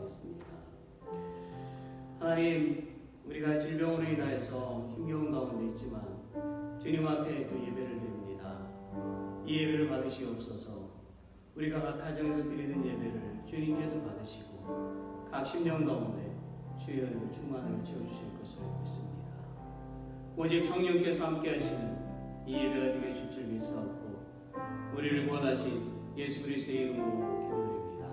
기도하겠습니다. 하나님, 우리가 질병으로 인하여서 힘겨운 가운데 있지만 주님 앞에 또 예배를 드립니다. 이 예배를 받으시옵소서. 우리가 각 가정에서 드리는 예배를 주님께서 받으시고 각 심령 가운데 주의 은혜로 충만하게 채워주실 것을 믿습니다. 오직 성령께서 함께 하시는 이 예배가 되게 줄 줄 믿사옵고 우리를 구원하신 예수 그리스도의 이름으로 기도드립니다.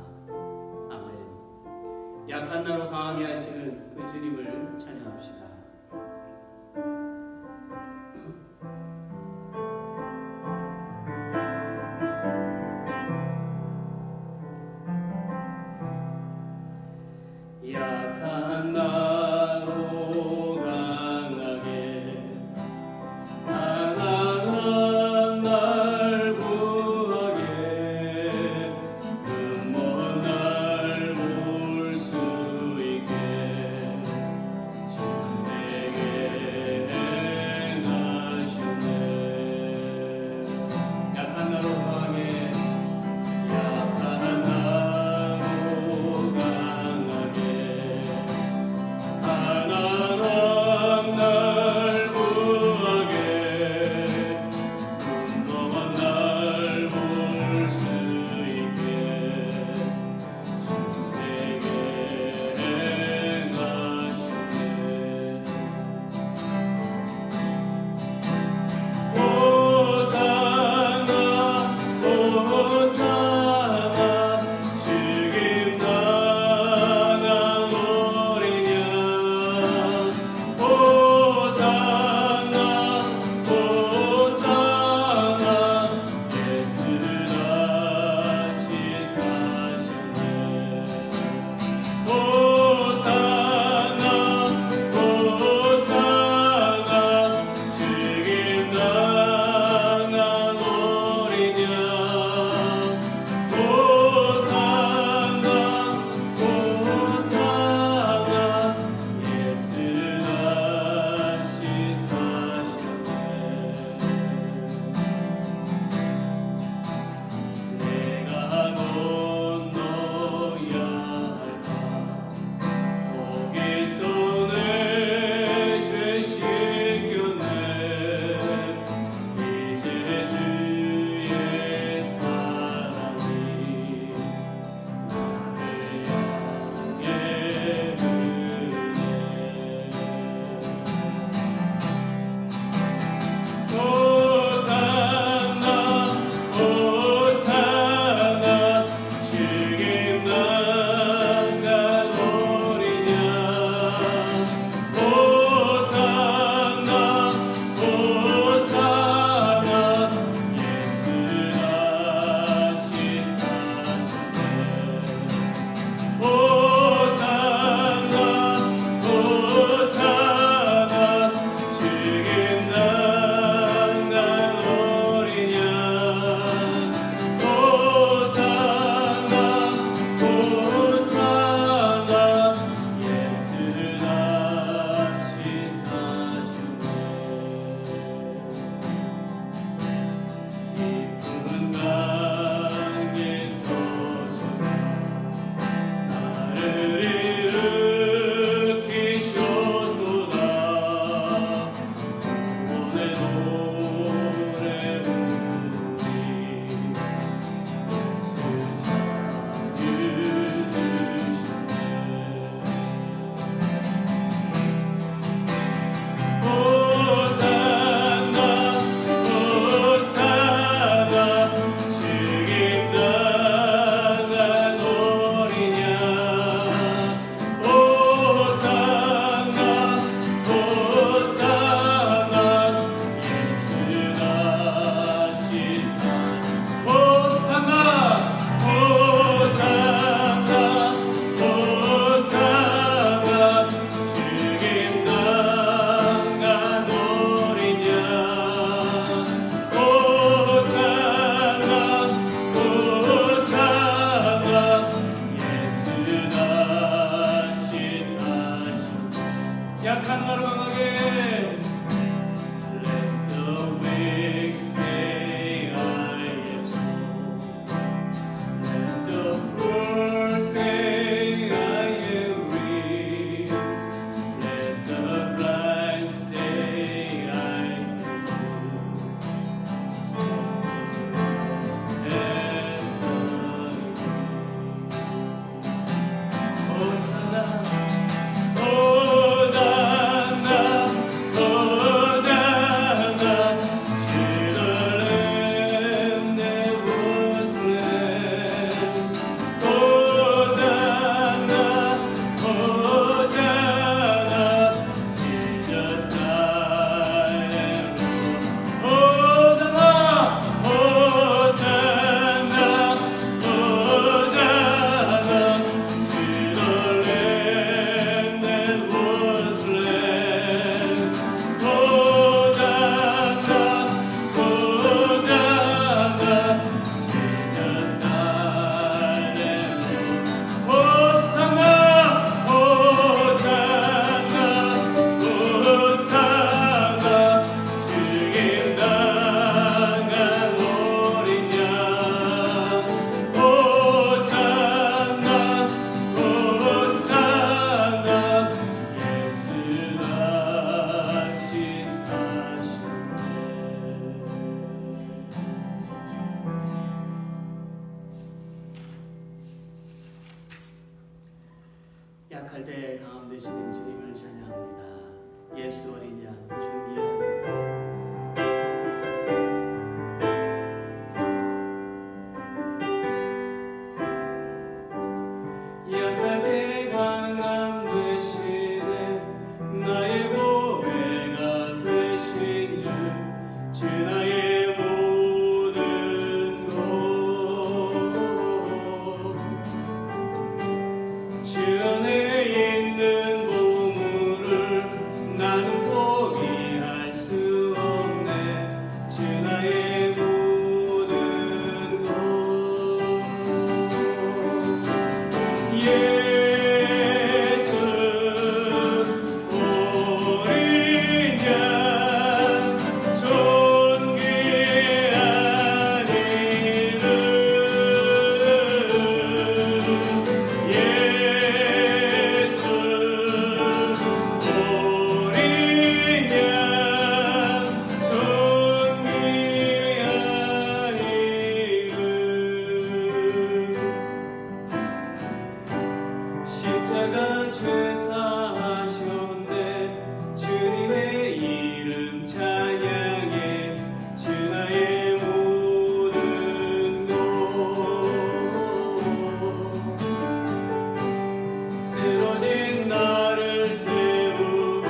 아멘. 약한 나로 강하게 하시는 그 주님을 찬양합시다. 약한 나로 강하게 강한 날 구하게 눈먼 날 볼 수 있게 주 내게 행하셨네. 약한 나로 강하게 약한 나로 강하게 가난한 날 구하게 눈먼 날 볼 수 있게 주 내게 행하셨네. 호산나 호산나 죽임 당한 어린 양 호산나 호산나 예수 다시 사셨네. 호산나 호산나 죽임 당한 어린 양 호산나 호산나 예수 다시 사셨네. 내가 건너야 할까 거기서 내 죄 씻겼네. 이제 주의 사랑이 나를 향해 흐르네. 호산나 호산나 죽임 당한 어린 양 호산나 호산나 예수 다시 사셨네. 호산나 호산나 죽임 당한 어린 양 호산나 호산나 예수 다시 사셨네. 깊은 강에서 나를 일으키셨도다. 구원의 노래 부르리 예수 자유주셨네. 호산나 호산나 죽임 당한 어린 양 호산나 호산나 예수 다시 호산나 호산나 호산나 죽임 당한 어린 양 호산나 호산나 예수 다시 사셨네. 약한 나로 강하게 Let the weak say I am strong. Let the poor say I 약할 때 강함 되시는 주님을 찬양합니다. 예수 어린 양 존귀합니다. 약할 때 강함 되시네 나의 보배가 되신 주 나의 모든 것 주 안에 있는 보물을 나는 포기할 수 없네 주 나의 모든 것 예수 어린 양 존귀한 이름 예수 어린 양 존귀한 이름 십자가 죄사하셨네 주님의 이름 찬양해 주 나의 모든 것 쓰러진 나를 세우고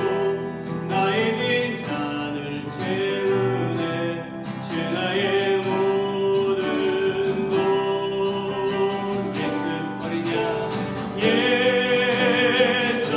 나의 빈 잔을 채우네 주 나의 모든 것 예수 어린 양 예수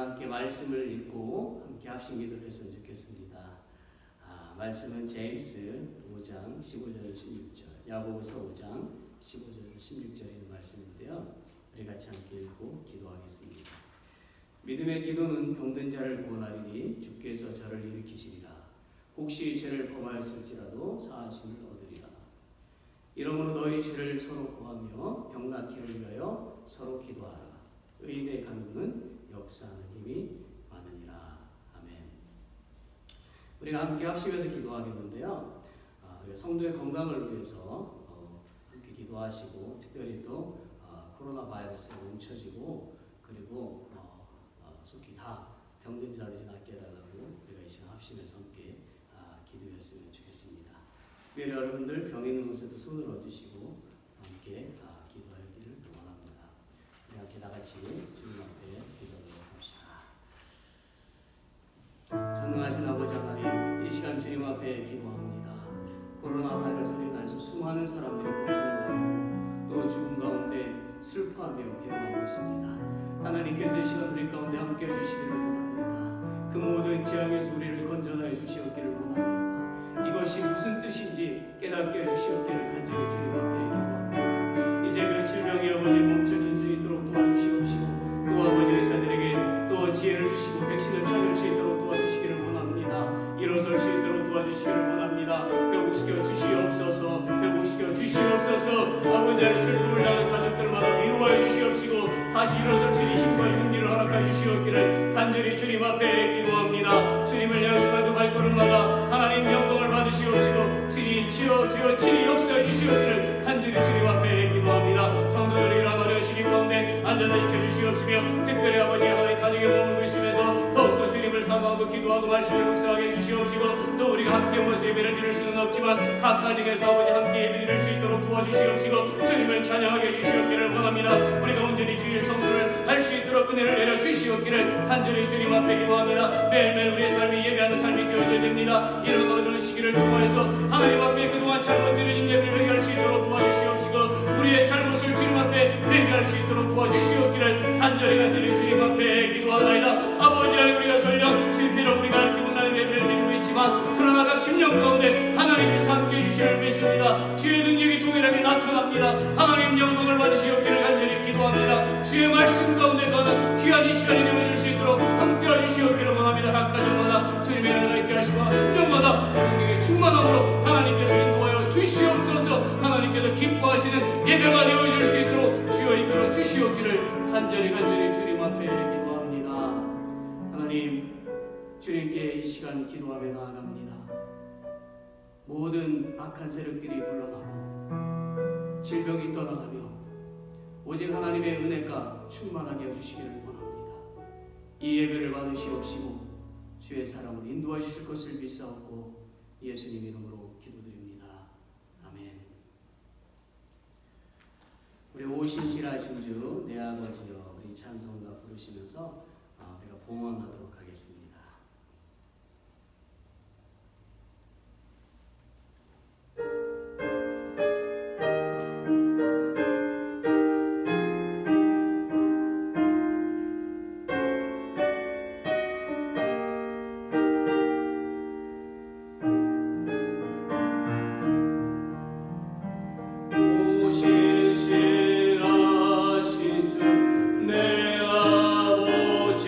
함께 말씀을 읽고 함께 합심 기도를 했으면 좋겠습니다. 말씀은 제임스 5장 15절 16절, 야고보서 5장 15절 16절에 있는 말씀인데요. 우리 같이 함께 읽고 기도하겠습니다. 믿음의 기도는 병든 자를 구원하리니 주께서 저를 일으키시리라. 혹시 죄를 범하였을지라도 사하심을 얻으리라. 이러므로 너희 죄를 서로 구하며 병 낫기를 위하여 서로 기도하라. 의인의 간구는 역사하는 힘이 많으니라. 아멘. 우리가 함께 합심해서 기도하겠는데요. 우리가 성도의 건강을 위해서 함께 기도하시고, 특별히 또 코로나 바이러스에 뭉쳐지고 그리고 속히 다 병든 자들이 낫게 해달라고 우리가 이 시간 합심해서 함께 기도했으면 좋겠습니다. 특별히 여러분들 병 있는 곳에도 손을 얹으시고 함께 기도하기를 원합니다. 우리 함께 다 같이 주님 앞에 기도하도록 합시다. 전능하신 아버지 하나님, 이 시간 주님 앞에 기도합니다. 코로나 바이러스로 인해서 수많은 사람들이 고통하고 또 죽음 가운데 슬퍼하며 괴로워하고 있습니다. 하나님께서 이 시간 우리 가운데 함께 해주시기를 원합니다. 그 모든 재앙에서 우리를 건져내 주시옵기를 원합니다. 이것이 무슨 뜻인지 깨닫게 해주시옵기를 간절히 주님 앞에 기도합니다. 이제 그 질병이 아버지 멈춰질 수 있도록 도와주시옵시고, 또 아버지 의사들에게 또 지혜를 주시고 백신을 찾을 수 있도록 도와주시기를 원합니다. 일어설 수 있도록 도와주시기를 원합니다. 회복시켜 주시옵소서. 회복시켜 주시옵소서. 아버지 안에 슬픔을 당한 가족들마다 위로하여 주시옵시고 다시 일어설 수 있는 힘과 용기를 허락하여 주시옵기를 간절히 주님 앞에 기도합니다. 주님을 향하시는 그 발걸음마다 하나님 영광을 받으시옵시고 주님 주여 친히 역사해 주시옵기를 간절히 주님 앞에 기도합니다. 성도들이 이러한 어려운 시기 가운데 안전하게 지켜주시옵시며, 특별히 아버지 하나님 가정에 머물고 있으면서 더욱더 주님을 사모하고 기도하고 말씀을 묵상하게 해주시옵시고, 또 우리가 함께 모여서 예배를 드릴 수는 없지만 각 가정에서 아버지 함께 예배 드릴 수 있도록 도와주시옵시고 주님을 찬양하게 해주시옵기를 원합니다. 우리가 온전히 주일 성수를 할 수 있도록 은혜를 내려 주시옵기를 간절히 주님 앞에 기도합니다. 매일매일 우리의 삶이 예배하는 삶이 되어져야 됩니다. 이런 어려운 시기를 통해서 하나님 앞에 그동안 잘못드린 예배를 회개할 수 있도록 도와주시옵시고, 우리의 잘못을 주님 앞에 회개할 수 있도록 도와주시옵기를 간절히 주님 앞에 기도하나이다. 아버지 하나님, 우리가 설령 실패로 우리가 이렇게 온라인 예배를 드리고 있지만 그러나 각 10년 가운데 하나님께서 함께 해주시를 믿습니다. 주의 능력이 동일하게 나타납니다. 하나님 영광을 받으시옵기를 간절히 기도합니다. 주의 말씀 가운데 거는 귀한 이 시간이 되어줄 수 있도록 함께 해주시옵기를 원합니다. 각 가정마다 주님의 은혜가 있게 하시고 10년마다 성령의 충만함으로 하나님께서 인도하여 주시옵소서. 하나님께서 기뻐하시는 예배가 되어질 수 있도록 주여 이끌어 주시옵기를 간절히 주님 앞에 기도합니다. 하나님, 주님께 이 시간 기도하며 나아갑니다. 모든 악한 세력들이 물러나고 질병이 떠나가며 오직 하나님의 은혜가 충만하게 해주시기를 원합니다. 이 예배를 받으시옵시고 주의 사랑을 인도해 주실 것을 믿사옵고 예수님 이름으로 기도드립니다. 아멘. 우리 오신실하신 주 내 아버지여, 우리 찬송가 부르시면서 우리가 봉헌하도록 하겠습니다. 오신실하신 주 내 아버지여,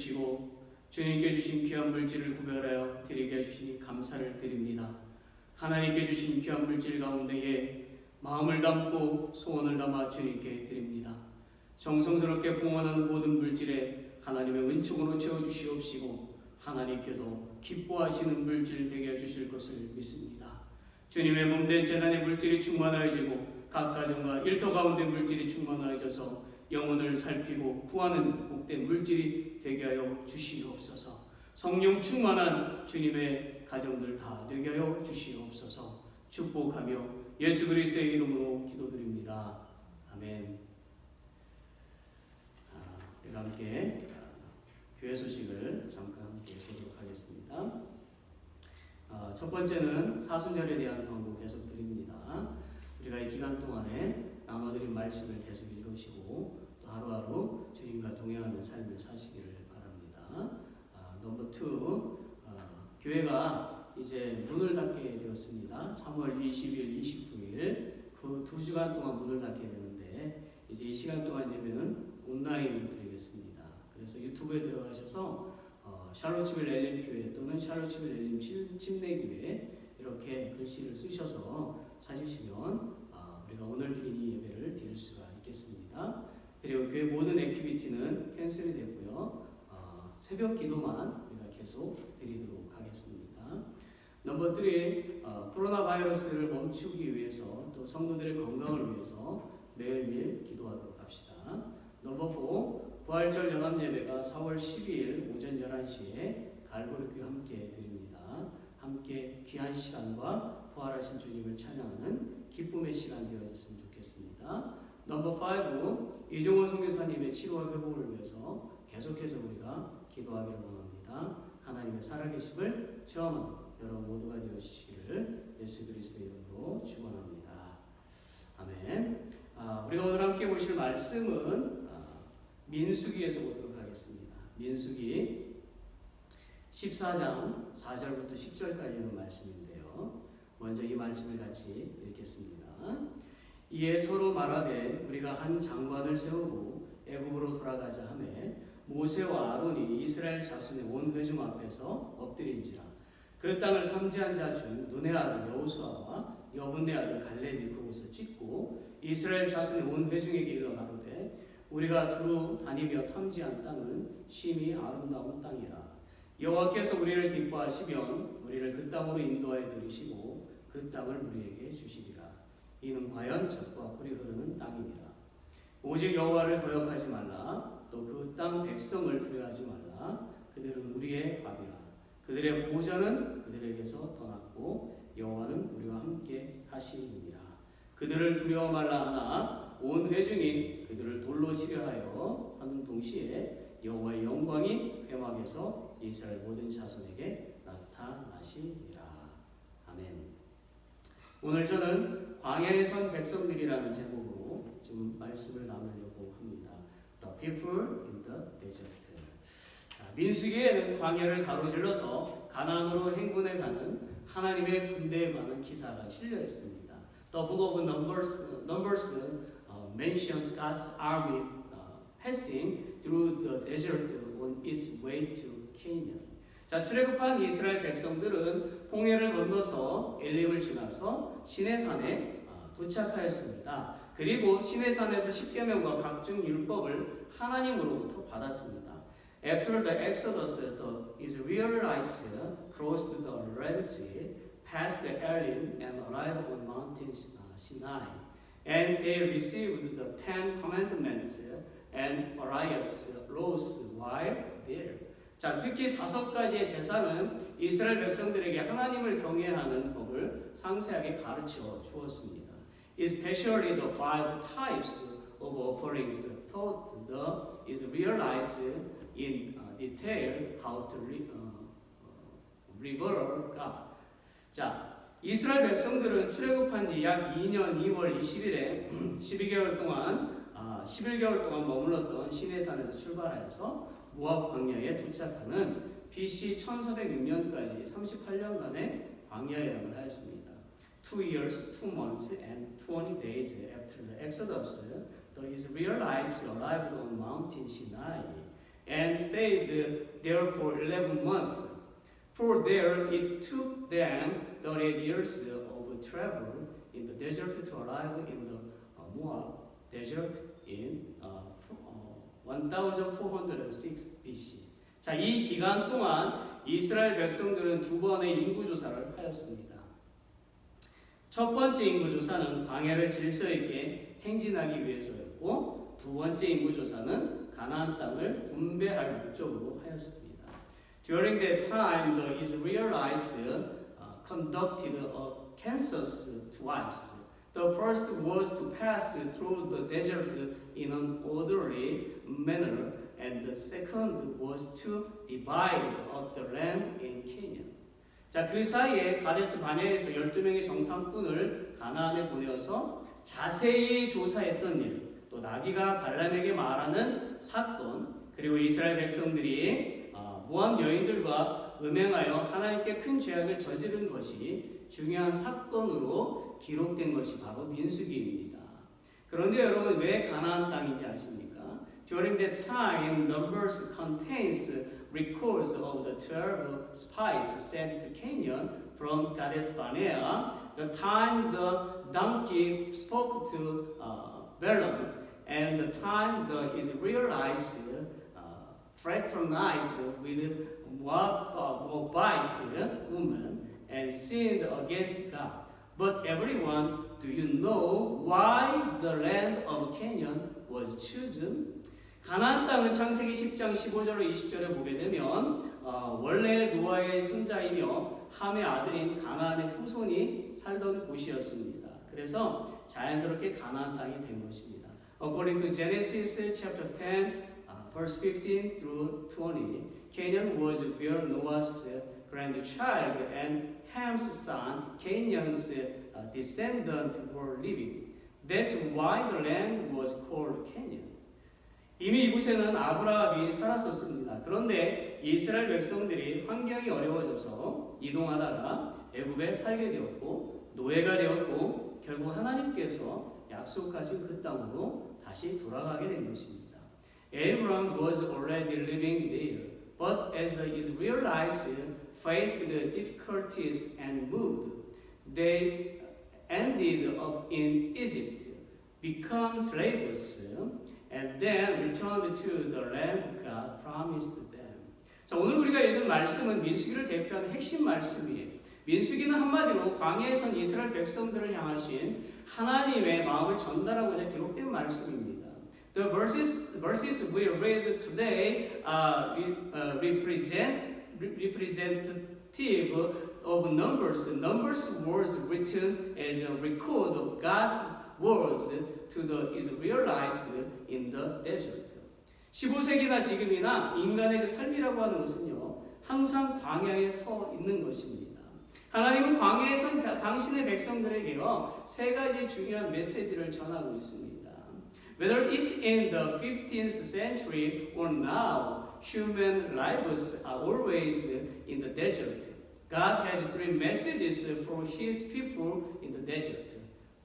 주시고 주님께 주신 귀한 물질을 구별하여 드리게 해주시니 감사를 드립니다. 하나님께 주신 귀한 물질 가운데에 마음을 담고 소원을 담아 주님께 드립니다. 정성스럽게 봉헌하는 모든 물질에 하나님의 은총으로 채워주시옵시고 하나님께서 기뻐하시는 물질 되게 해주실 것을 믿습니다. 주님의 몸된 제단의 물질이 충만하여지고 각 가정과 일터 가운데 물질이 충만하여져서 영혼을 살피고 구하는 복된 물질이 되게 하여 주시옵소서. 성령 충만한 주님의 가정들 다 되게 하여 주시옵소서. 축복하며 예수 그리스도의 이름으로 기도드립니다. 아멘. 우리가 함께 교회 소식을 잠깐 함께 보도록 하겠습니다. 첫 번째는 사순절에 대한 광고 계속 드립니다. 우리가 이 기간 동안에 나눠드린 말씀을 계속 읽으시고 또 하루하루 주님과 동행하는 삶을 사시기를 바랍니다. 넘버 2, 교회가 이제 문을 닫게 되었습니다. 3월 20일, 29일 그 2주간 동안 문을 닫게 되는데 이제 이 시간 동안 예배는 온라인으로 드리겠습니다. 그래서 유튜브에 들어가셔서 샬롯치빌 엘림교회 또는 샬롯치빌 엘림 침례교회 이렇게 글씨를 쓰셔서 찾으시면 우리가 오늘 드린 이 예배를 드릴 수가 있겠습니다. 그리고 교회 모든 액티비티는 캔슬이 됐고요. 새벽 기도만 우리가 계속 드리도록 하겠습니다. 넘버 3, 코로나 바이러스를 멈추기 위해서 또 성도들의 건강을 위해서 매일매일 기도하도록 합시다. 넘버 4, 부활절 연합예배가 4월 12일 오전 11시에 갈보리교회 함께 드립니다. 함께 귀한 시간과 부활하신 주님을 찬양하는 기쁨의 시간 되어졌으면 좋겠습니다. 넘버 5, 이종호 선교사님의 치료와 회복을 위해서 계속해서 우리가 기도하기를 원합니다. 하나님의 살아계심을 체험하는 여러분 모두가 되어주시기를 예수 그리스도의 이름으로 축원합니다. 아멘. 우리가 오늘 함께 보실 말씀은 민수기에서 보도록 하겠습니다. 민수기 14장 4절부터 10절까지 있는 말씀인데요. 먼저 이 말씀을 같이 읽겠습니다. 이에 서로 말하되 우리가 한 장관을 세우고 애굽으로 돌아가자 하매 모세와 아론이 이스라엘 자손의 온 회중 앞에서 엎드린지라. 그 땅을 탐지한 자 중 눈의 아들 여호수아와 여분의 아들 갈렙이 그곳을 찢고 이스라엘 자손의 온 회중에게 일러 가로되 우리가 두루 다니며 탐지한 땅은 심히 아름다운 땅이라. 여호와께서 우리를 기뻐하시면 우리를 그 땅으로 인도하여 들이시고 그 땅을 우리에게 주시리라. 이는 과연 젖과 꿀이 흐르는 땅이니라. 오직 여호와를 거역하지 말라. 또 그 땅 백성을 두려워하지 말라. 그들은 우리의 밥이라. 그들의 보호자는 그들에게서 떠났고 여호와는 우리와 함께 하시느니라. 그들을 두려워 말라 하나 온 회중이 그들을 돌로 치려 하여 하는 동시에 여호와의 영광이 회막에서 이스라엘 모든 자손에게 나타나시리라. 아멘. 오늘 저는 광야에 선 백성들이라는 제목으로 좀 말씀을 나누려고 합니다. The people in the desert. 민수기에는 광야를 가로질러서 가나안으로 행군해 가는 하나님의 군대에 관한 기사가 실려 있습니다. The book of Numbers mentions God's army passing through the desert on its way to Canaan. 자, 출애굽한 이스라엘 백성들은 홍해를 건너서 엘림을 지나서 시내산에 도착하였습니다. 그리고 시내산에서 십계명과 각종 율법을 하나님으로부터 받았습니다. After the Exodus, the Israelites crossed the Red Sea, passed the Elim, and arrived on Mount Sinai. And they received the 10 Commandments and various laws while there. 자, 특히 5가지의 제사는 이스라엘 백성들에게 하나님을 경외하는 법을 상세하게 가르쳐 주었습니다. Especially the 5 types of offerings taught the Israelites in detail how to revere God. 자, 이스라엘 백성들은 출애굽한 지 약 2년 2월 20일에 11개월 동안 머물렀던 시내산에서 출발하여서 모압 광야에 도착하는 BC 1406년까지 38년간의 광야 여행을 하였습니다. 2 years, 2 months, and 20 days after the Exodus, the Israelites arrived on Mount Sinai. and stayed there for 11 months. For there it took them 38 years of travel in the desert to arrive in the Moab desert in 1406 BC. 자, 이 기간 동안 이스라엘 백성들은 두 번의 인구조사를 하였습니다. 첫 번째 인구조사는 광야를 질서 있게 행진하기 위해서였고, 두 번째 인구조사는 가나안 땅을 분배할 목적으로 하였습니다. During that time, the Israelites conducted a census twice. The first was to pass through the desert in an orderly manner, and the second was to divide up the land in Canaan. 자, 그 사이에 가데스 바네아에서 12명의 정탐꾼을 가나안에 보내어서 자세히 조사했던 일, 또 나비가 발람에게 말하는 사건, 그리고 이스라엘 백성들이 모압 여인들과 음행하여 하나님께 큰 죄악을 저지른 것이 중요한 사건으로 기록된 것이 바로 민수기입니다. 그런데 여러분, 왜 가나안 땅인지 아십니까? During that time, Numbers contains records of the 12 spies sent to Canaan from Kadesh Barnea, the time the donkey spoke to Balaam, and the time the Israelites fraternized with Moabite women and sinned against God. But everyone, do you know why the land of Canaan was chosen? 가나안 땅은 창세기 10장 15절로 20절에 보게 되면 원래 노아의 손자이며 함의 아들인 가나안의 후손이 살던 곳이었습니다. 그래서 자연스럽게 가나안 땅이 된 것입니다. According to Genesis chapter 10, verse 15 through 20, Canaan was where Noah's grandchild and Ham's son, Canaan's descendant, were living. That's why the land was called Canaan. 이미 이곳에는 아브라함이 살았었습니다. 그런데 이스라엘 백성들이 환경이 어려워져서 이동하다가 애굽에 살게 되었고, 노예가 되었고, 결국 하나님께서 약속하신 그 땅으로 다시 돌아가게 된 것입니다. Abraham was already living there, but as the Israelites faced the difficulties and moved, they ended up in Egypt, become slaves, and then returned to the land God promised them. 자, 오늘 우리가 읽은 말씀은 민수기를 대표하는 핵심 말씀이에요. 민수기는 한마디로 광야에선 이스라엘 백성들을 향하신 하나님의 마음을 전달하고자 기록된 말씀입니다. The verses we read today representative of Numbers. Numbers was written as a record of God's words to the Israelites in the desert. 15세기나 지금이나 인간의 그 삶이라고 하는 것은요, 항상 광야에 서 있는 것입니다. 하나님은 광야에서 당신의 백성들에게요, 세 가지 중요한 메시지를 전하고 있습니다. Whether it's in the 15th century or now, human lives are always in the desert. God has three messages for His people in the desert.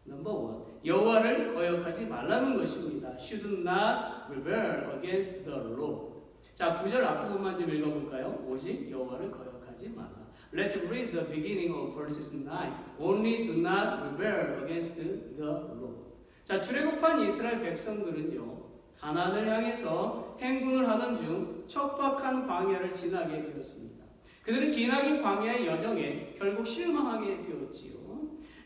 Number one, 여호와를 거역하지 말라는 것입니다. Should not rebel against the Lord. 자, 9절 앞부분만 좀 읽어볼까요? 오직 여호와를 거역하지 말라. Let's read the beginning of verses 9. Only do not rebel against the Lord. 자, 출애굽한 이스라엘 백성들은요, 가나안을 향해서 행군을 하던 중 척박한 광야를 지나게 되었습니다. 그들은 기나긴 광야의 여정에 결국 실망하게 되었지요.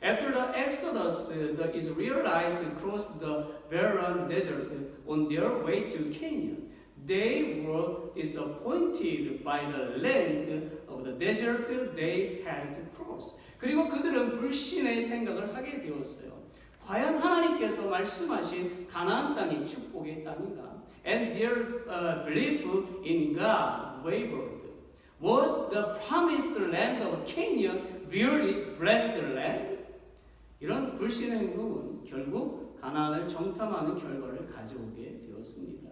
After the Exodus, the Israelites crossed the barren desert on their way to Canaan. They were disappointed by the land of the desert they had to cross. 그리고 그들은 불신의 생각을 하게 되었어요. 과연 하나님께서 말씀하신 가나안 땅이 축복의 땅인가? And their belief in God wavered. Was the promised land of Canaan really blessed land? 이런 불신의 행동은 결국 가나안을 정탐하는 결과를 가져오게 되었습니다.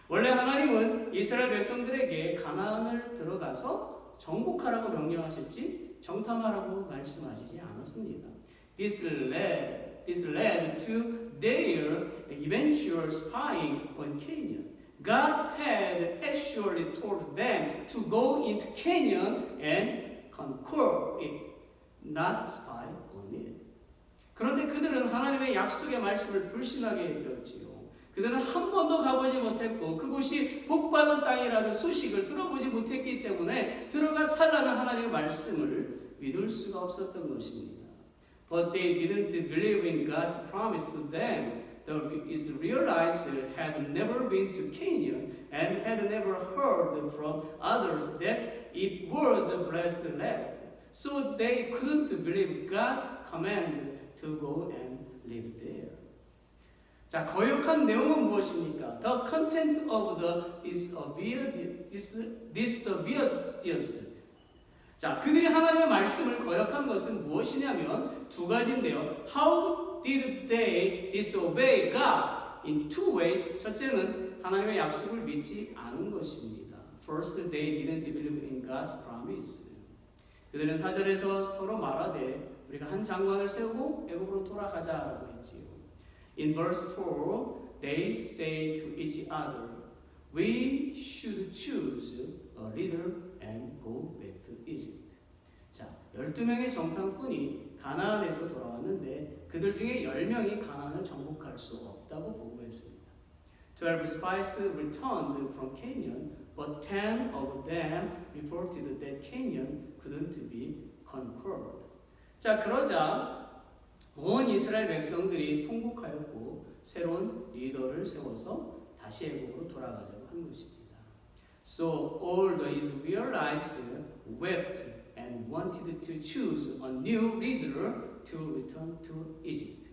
원래 하나님은 이스라엘 백성들에게 가나안을 들어가서 정복하라고 명령하셨지 정탐하라고 말씀하시지 않았습니다. This led to their eventual spying on Canaan. God had actually told them to go into Canaan and conquer it, not spy on it. 그런데 그들은 하나님의 약속의 말씀을 불신하게 되었지요. 그들은 한 번도 가보지 못했고 그곳이 복받은 땅이라는 소식을 들어보지 못했기 때문에 들어가 살라는 하나님의 말씀을 믿을 수가 없었던 것입니다. But they didn't believe in God's promise to them. The Israelites had never been to Canaan and had never heard from others that it was a blessed land. So they couldn't believe God's command to go and live there. 자, 거역한 내용은 무엇입니까? The content of the disobedience. 자, 그들이 하나님의 말씀을 거역한 것은 무엇이냐면 두 가지인데요. How did they disobey God? In two ways. 첫째는 하나님의 약속을 믿지 않은 것입니다. First, they didn't believe in God's promise. 그들은 4절에서 서로 말하되 우리가 한 장관을 세우고 애굽으로 돌아가자라고 했지요. In verse 4, they say to each other, we should choose a leader and go back to Egypt. 자, 12명의 정탐꾼이 가나안에서 돌아왔는데 그들 중에 10명이 가나안을 정복할 수 없다고 보고했습니다. 12 spies returned from Canaan, but 10 of them reported that Canaan couldn't be conquered. 자, 그러자 온 이스라엘 백성들이 통곡하였고 새로운 리더를 세워서 다시 애굽으로 돌아가자고 한 것입니다. So all the Israelites wept and wanted to choose a new leader to return to Egypt.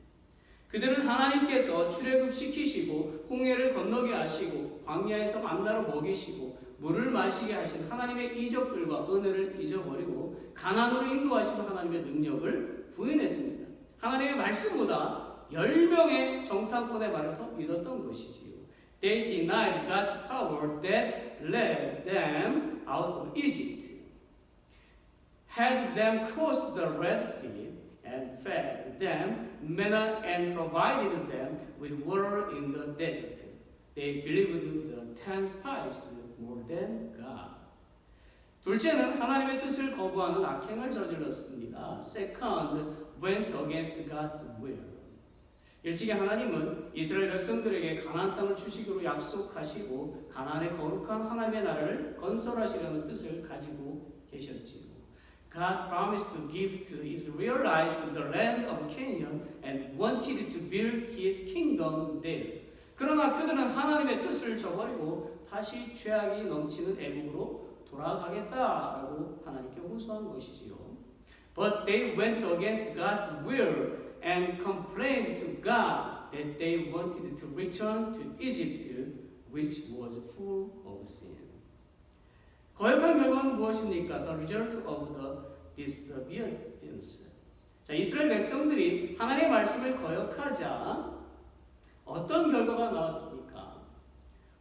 그들은 하나님께서 출애굽시키시고 홍해를 건너게 하시고 광야에서 만나로 먹이시고 물을 마시게 하신 하나님의 이적들과 은혜를 잊어버리고 가나안으로 인도하시는 하나님의 능력을 부인했습니다. 하나님의 말씀보다 10명의 정탐꾼의 말을 더 믿었던 것이지요. They denied God's power that led them out of Egypt, had them cross the Red Sea, and fed them manna and provided them with water in the desert. They believed the 10 spies more than God. 둘째는 하나님의 뜻을 거부하는 악행을 저질렀습니다. Second, went against God's will. 일찍이 하나님은 이스라엘 백성들에게 가나안 땅을 주시기로 약속하시고 가나안의 거룩한 하나님의 나라를 건설하시려는 뜻을 가지고 계셨지요. God promised to give to the Israelites the land of Canaan and wanted to build His kingdom there. 그러나 그들은 하나님의 뜻을 저버리고 다시 죄악이 넘치는 애국으로 돌아가겠다라고 하나님께 호소한 것이지요. But they went against God's will and complained to God that they wanted to return to Egypt, which was full of sin. 거역한 결과는 무엇입니까? The result of the disobedience. 자, 이스라엘 백성들이 하나님의 말씀을 거역하자 어떤 결과가 나왔습니까?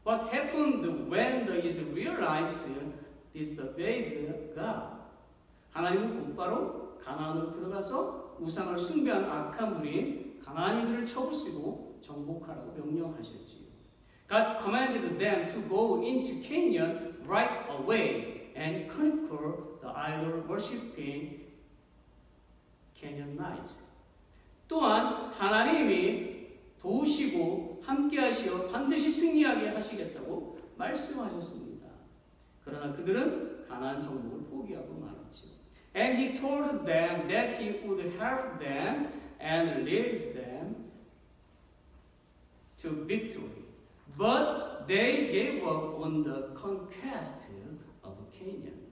What happened when the Israelites disobeyed God? 하나님은 곧바로 가나안으로 들어가서 우상을 숭배한 악한 무리인 가나안인들을 쳐부수고 정복하라고 명령하셨지요. God commanded them to go into Canaan right away and conquer the idol-worshipping Canaanites. 또한 하나님이 도우시고 함께하시어 반드시 승리하게 하시겠다고 말씀하셨습니다. 그러나 그들은 가나안 정복을 포기하고 말았죠. And he told them that he would help them and lead them to victory. But they gave up on the conquest of Canaan.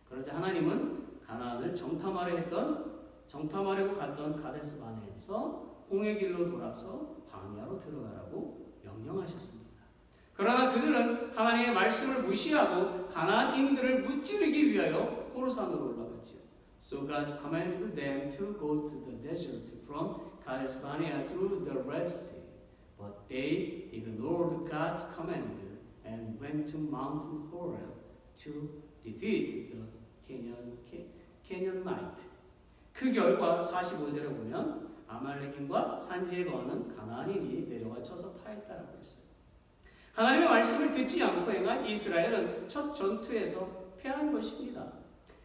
그러자 하나님은 가나안을 정탐하려고 갔던 가데스 바네에서 홍해길로 돌아서 광야로 들어가라고 명령하셨습니다. 그러나 그들은 하나님의 말씀을 무시하고 가나안인들을 무찌르기 위하여 호르산으로 올라갔죠. So God commanded them to go to the desert from Kadesh Barnea through the Red Sea. But they ignored God's command and went to Mount Horeb to defeat the Canaanite. 그 결과 45절에 보면 아말렉인과 산지에 거하는 가나안인이 내려와 쳐서 파했다라고 했어요. 하나님의 말씀을 듣지 않고 행한 이스라엘은 첫 전투에서 패한 것입니다.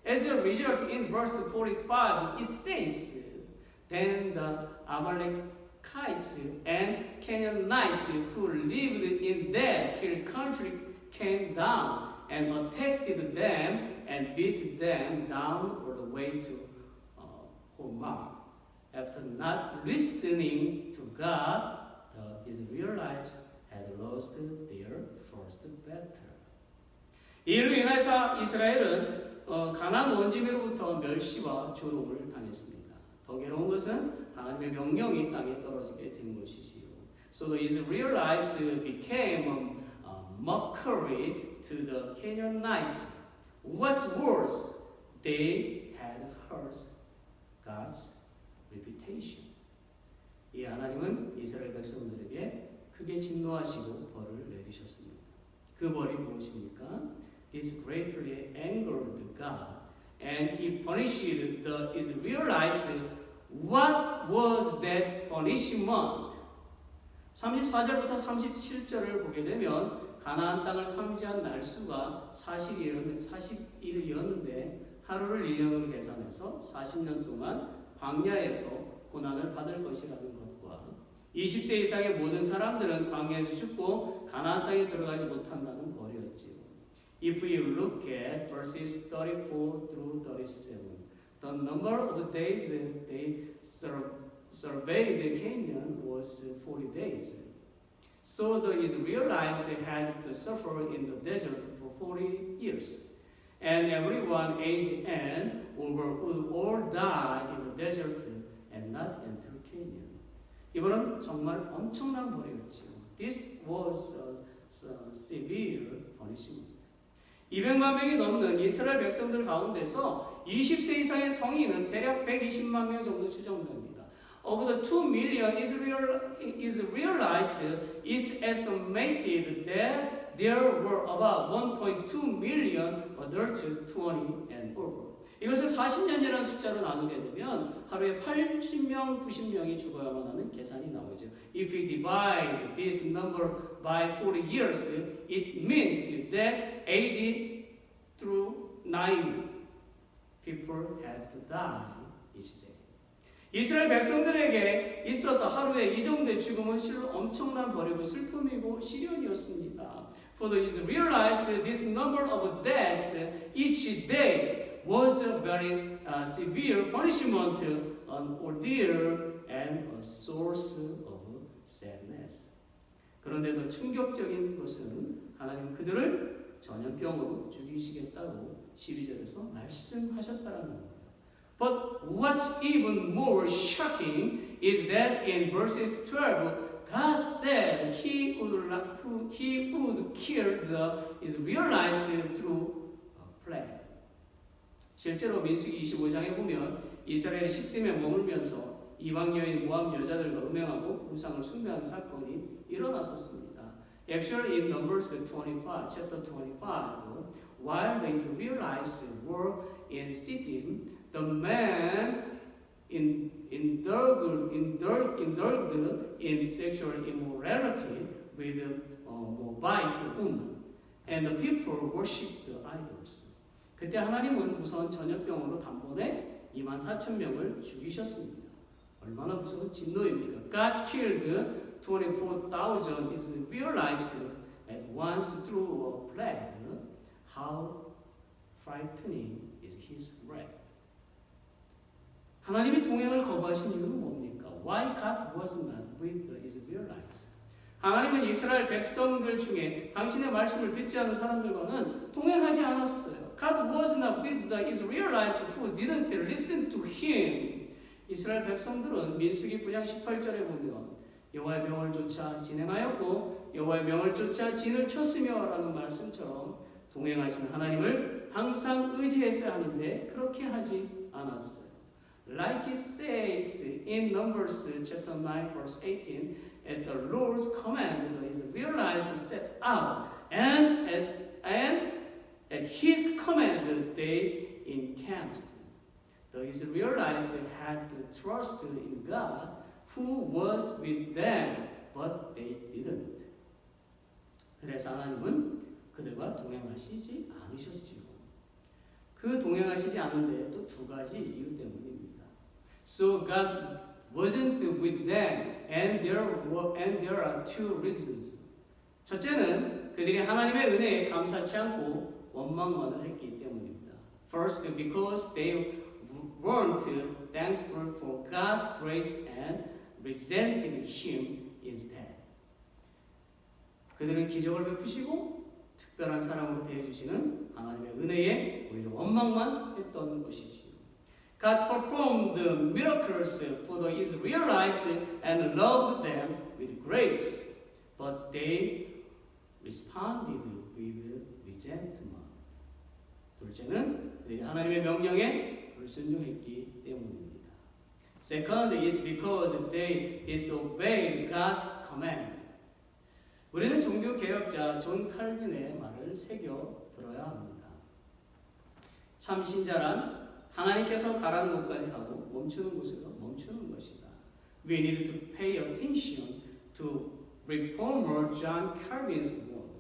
As a result, in verse 45, it says, Then the Amalekites and Canaanites who lived in that hill country came down and attacked them and beat them down all the way to Hormah. After not listening to God, the Israelites had lost their first battle. 이로 인해서 이스라엘은 가나안 원주민으로부터 멸시와 조롱을 당했습니다. 더 괴로운 것은 하나님의 명령이 땅에 떨어지게 된 것이지요. So the Israelites became a mockery to the Canaanites. What's worse, they had hurt God's reputation. 이 하나님은 이스라엘 백성들에게 크게 진노하시고 벌을 내리셨습니다. 그 벌이 무엇입니까? This greatly angered God, and He punished the Israelites. What was that punishment? 34절부터 37절을 보게 되면 가나안 땅을 탐지한 날수가 40일이었는데 하루를 1년으로 계산해서 40년 동안 광야에서 고난을 받을 것이라는 것과 20세 이상의 모든 사람들은 광야에서 죽고 가나안 땅에 들어가지 못한다는 벌이었지요. If you look at verses 34 through 37, the number of days they surveyed Canaan was 40 days. So the Israelites had to suffer in the desert for 40 years. And everyone aged and over would all die in the desert and not enter Canaan. 이번은 정말 엄청난 벌이었죠. This was a severe punishment. 200만 명이 넘는 이스라엘 백성들 가운데서 20세 이상의 성인은 대략 120만 명 정도 추정됩니다. Of the 2 million Israelites, it's estimated that there were about 1.2 million adults 20 and over. 이것을 40년이라는 숫자로 나누게 되면 하루에 80명, 90명이 죽어야만 하는 계산이 나오죠. If we divide this number by 40 years, it meant that 80 through 90 people had to die each day. 이스라엘 백성들에게 있어서 하루에 이 정도의 죽음은 실로 엄청난 벌이고 슬픔이고 시련이었습니다. For the Israelites, this number of deaths each day was a very severe punishment, an ordeal, and a source of sadness. 그런데 더 충격적인 것은 하나님 그들을 전염병으로 죽이시겠다고 12절에서 말씀하셨다라는 겁니다. But what's even more shocking is that in verses 12, God said He would kill the Israelites through a plague. 실제로 민수기 25장에 보면 이스라엘이 십김에 머물면서 이방 여인 모압 여자들과 음행하고 우상을 숭배하는 사건이 일어났었습니다. Actually, in Numbers 25, chapter 25, while the Israelites were in Sittim, the man indulged in sexual immorality with a Moabite woman, and the people worshipped the idols. 그때 하나님은 무서운 전염병으로 단번에 24,000명을 죽이셨습니다. 얼마나 무서운 진노입니까? God killed 24,000 Israelites at once through a plague. How frightening is His wrath. 하나님이 동행을 거부하신 이유는 뭡니까? Why God was not with the Israelites? 하나님은 이스라엘 백성들 중에 당신의 말씀을 듣지 않은 사람들과는 동행하지 않았어요. God was not with the Israelites who didn't listen to Him. 이스라엘 백성들은 민수기 9장 18절에 보면 여호와의 명을 쫓아 진행하였고 여호와의 명을 쫓아 진을 쳤으며 라는 말씀처럼 동행하시는 하나님을 항상 의지했어야 하는데 그렇게 하지 않았어요. Like it says in Numbers chapter 9 verse 18, at the Lord's command the Israelites set out, and at His command they encamped. The Israelites had to trust in God who was with them, but they didn't. 그래서 하나님은 그들과 동행하시지 않으셨지요. 그 동행하시지 않은데 또 두 가지 이유 때문입니다. So God wasn't with them, and there are two reasons. 첫째는 그들이 하나님의 은혜에 감사치 않고 원망만을 했기 때문입니다. First, because they weren't thankful for God's grace and resented Him instead. 그들은 기적을 베푸시고 특별한 사랑으로 대해주시는 하나님의 은혜에 오히려 원망만 했던 것이지요. God performed the miracles for the Israelites and loved them with grace, but they responded with resentment. 둘째는 그들이 하나님의 명령에 불순종했기 때문입니다. Second is because they disobeyed God's command. 우리는 종교 개혁자 존 칼빈의 말을 새겨 들어야 합니다. 참 신자란 하나님께서 가라는 곳까지 가고 멈추는 곳에서 멈추는 것이다. We need to pay attention to Reformer John Calvin's word.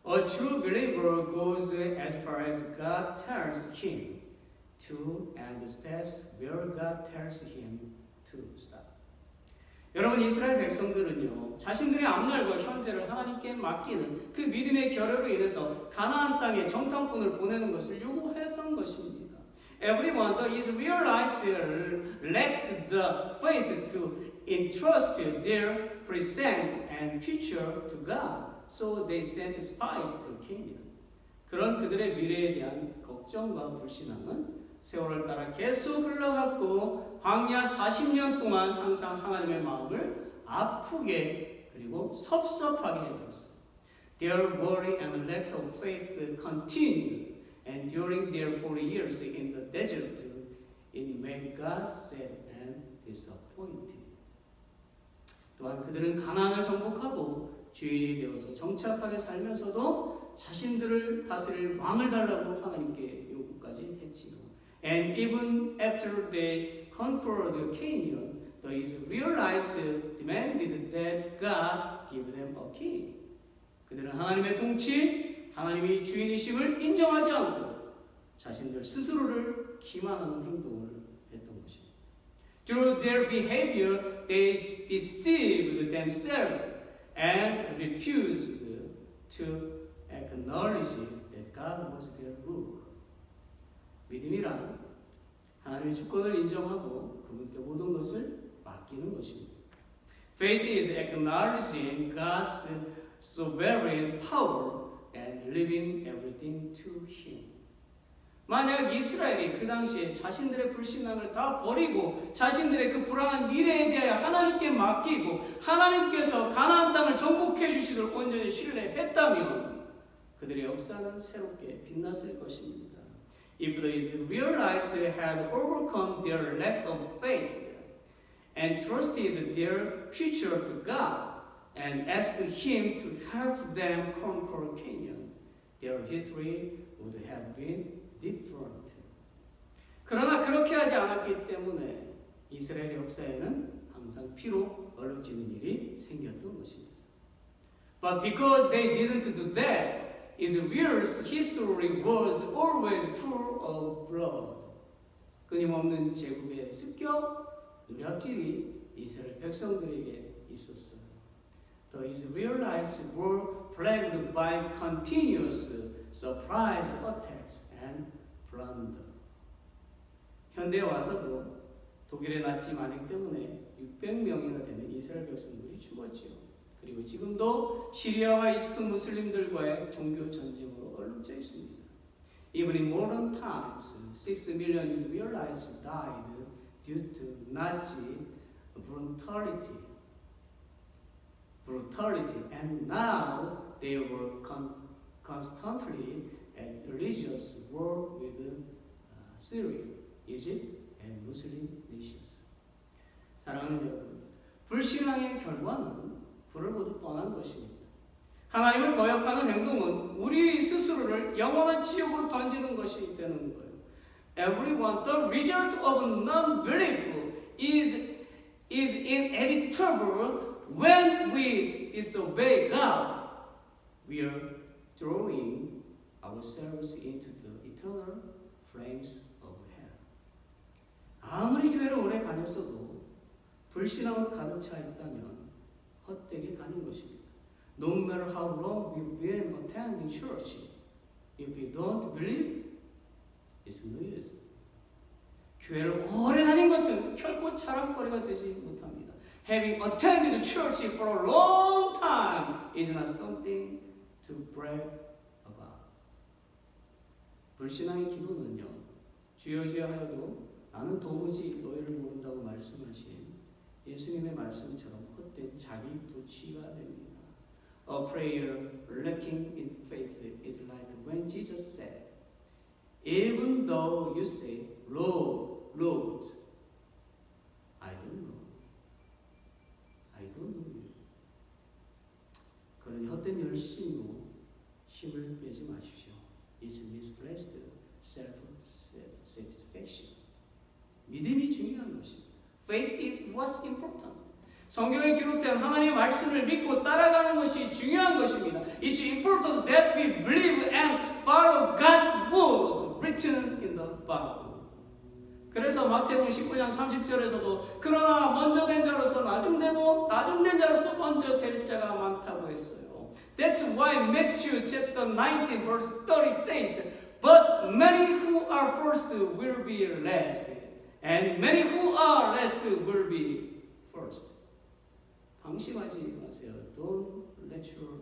A true believer goes as far as God tells him to and steps where God tells him to stop. 여러분, 이스라엘 백성들은요, 자신들의 앞날과 현재를 하나님께 맡기는 그 믿음의 결여로 인해서 가나안 땅에 정탐꾼을 보내는 것을 요구했던 것입니다. Everyone, the Israelites lacked the faith to entrust their present and future to God, so they sent spies to Canaan. 그런 그들의 미래에 대한 걱정과 불신앙은 세월을 따라 계속 흘러갔고 광야 40년 동안 항상 하나님의 마음을 아프게 그리고 섭섭하게 해버렸어요. Their worry and lack of faith continued, and during their 40 years in the desert, it made God sad and disappointed. 또한 그들은 가나안을 정복하고 주인이 되어서 정착하게 살면서도 자신들을 다스릴 왕을 달라고 하나님께 요구까지 했지요. And even after they conquered Canaan, the Israelites demanded that God give them a king. 그들은 하나님의 통치, 하나님이 주인이심을 인정하지 않고 자신들 스스로를 기만하는 행동을 했던 것입니다. Through their behavior, they deceived themselves and refused to acknowledge that God was their ruler. 믿음이란 하나님의 주권을 인정하고 그분께 모든 것을 맡기는 것입니다. Faith is acknowledging God's sovereign power and leaving everything to Him. 만약 이스라엘이 그 당시에 자신들의 불신앙을 다 버리고 자신들의 그 불안한 미래에 대하여 하나님께 맡기고 하나님께서 가나안 땅을 정복해 주시도록 온전히 신뢰했다면 그들의 역사는 새롭게 빛났을 것입니다. If the Israelites had overcome their lack of faith and trusted their future to God and asked Him to help them conquer Canaan, their history would have been different. 그러나 그렇게 하지 않았기 때문에 이스라엘의 역사에는 항상 피로 얼룩지는 일이 생겼던 것입니다. But because they didn't do that, Israel's history was always full of blood. 끊임없는 제국의 습격, 노략질이 이스라엘 백성들에게 있었어요. The Israelites were plagued by continuous surprise attacks and plunder. 현대에 와서도 독일의 나치 만행 때문에 600명이나 되는 이스라엘 백성들이 죽었지요. 그리고 지금도 시리아와 이집트 무슬림들과의 종교 전쟁으로 얼룩져 있습니다. Even in modern times, 6 million Israelites died due to Nazi brutality, and now they were constantly at religious war with Syria, Egypt, and Muslim nations. 사랑하는 여러분, 불신앙의 결과는 불을 보듯 뻔한 것입니다. 하나님을 거역하는 행동은 우리 스스로를 영원한 지옥으로 던지는 것이 되는 거예요. Everyone, the result of non-belief is inevitable when we disobey God. we are throwing ourselves into the eternal flames of hell. 아무리 교회를 오래 다녔어도 불신앙으로 가득 차 있다면 헛되게 다닌 것입니다. No matter how long we've been attending church, if we don't believe, it's no use. 교회를 오래 다닌 것은 결코 자랑거리가 되지 못합니다. Having attended church for a long time is not something to brag about. 불신앙의 기도는요, 주여 주여 하여도 나는 도무지 너희를 모른다고 말씀하신 예수님의 말씀처럼 헛된 자기 도취가 됩니다. A prayer lacking in faith is like when Jesus said, even though you say, Lord, Lord, I don't know. I don't know you. 그러니 헛된 열심으로 힘을 빼지 마십시오. It's misplaced self-satisfaction. 믿음이 중요한 것입니다. Faith is what's important. 성경에 기록된 하나님의 말씀을 믿고 따라가는 것이 중요한 것입니다. It's important that we believe and follow God's word written in the Bible. 그래서 마태복음 19장 30절에서도 그러나 먼저 된 자로서 나중되고 나중된 자로서 먼저 될 자가 많다고 했어요. That's why Matthew chapter 19 verse 30 says, but many who are first will be last, and many who are last will be first. 방심하지 마세요. Don't let your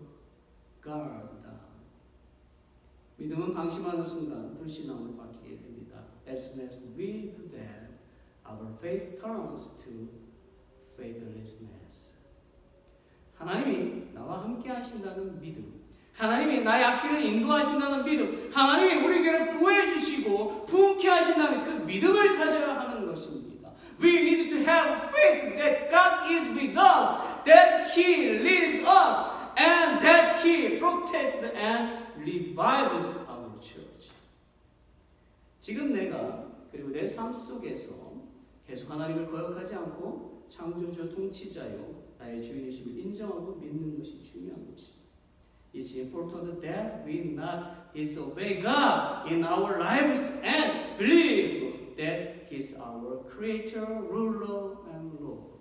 guard down. 믿음은 방심하는 순간 불신앙으로 바뀌게 됩니다. As soon as we do that, our faith turns to faithlessness. 하나님이 나와 함께 하신다는 믿음, 하나님이 나의 앞길을 인도하신다는 믿음, 하나님이 우리 교회를 보호해 주시고 부흥케 하신다는 그 믿음을 가져야 하는 것입니다. We need to have faith that God is with us, that He leads us, and that He protects and revives our church. 지금 내가 그리고 내 삶 속에서 계속 하나님을 거역하지 않고 창조주 통치자요 나의 주인이심을 인정하고 믿는 것이 중요한 것입니다. It's important that we not disobey God in our lives and believe that He is our Creator, Ruler, and Lord.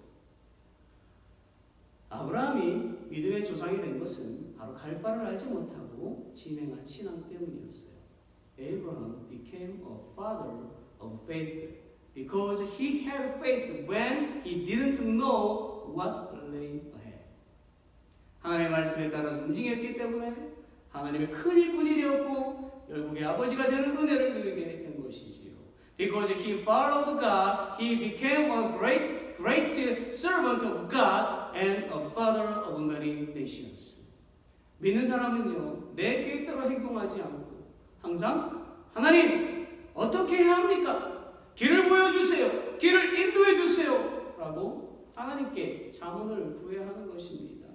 아브라함이 믿음의 조상이 된 것은 바로 갈 바를 알지 못하고 진행한 신앙 때문이었어요. Abraham became a father of faith because he had faith when he didn't know what lay ahead. 하나님의 말씀에 따라서 움직였기 때문에 하나님의 큰 일꾼이 되었고 결국에 아버지가 되는 은혜를 누리게 된 것이지요. Because he followed God, he became a great servant of God and a father of many nations. 믿는 사람은요, 내 계획대로 행동하지 않고 항상 하나님 어떻게 해야 합니까? 길을 보여주세요. 길을 인도해 주세요. 라고 하나님께 자문을 구해야 하는 것입니다.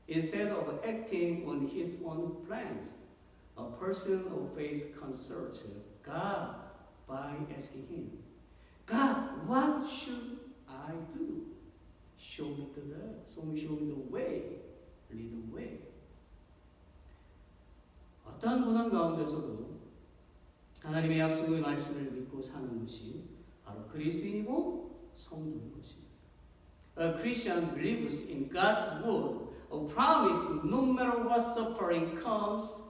Instead of acting on his own plans, a person of faith consults God by asking him, God, what should I do? Show me the way, lead the way. 어떠한 고난 가운데서도 하나님의 약속의 말씀을 믿고 사는 것이 바로 그리스도인이고 성도인 것입니다. A Christian believes in God's word, a promise no matter what suffering comes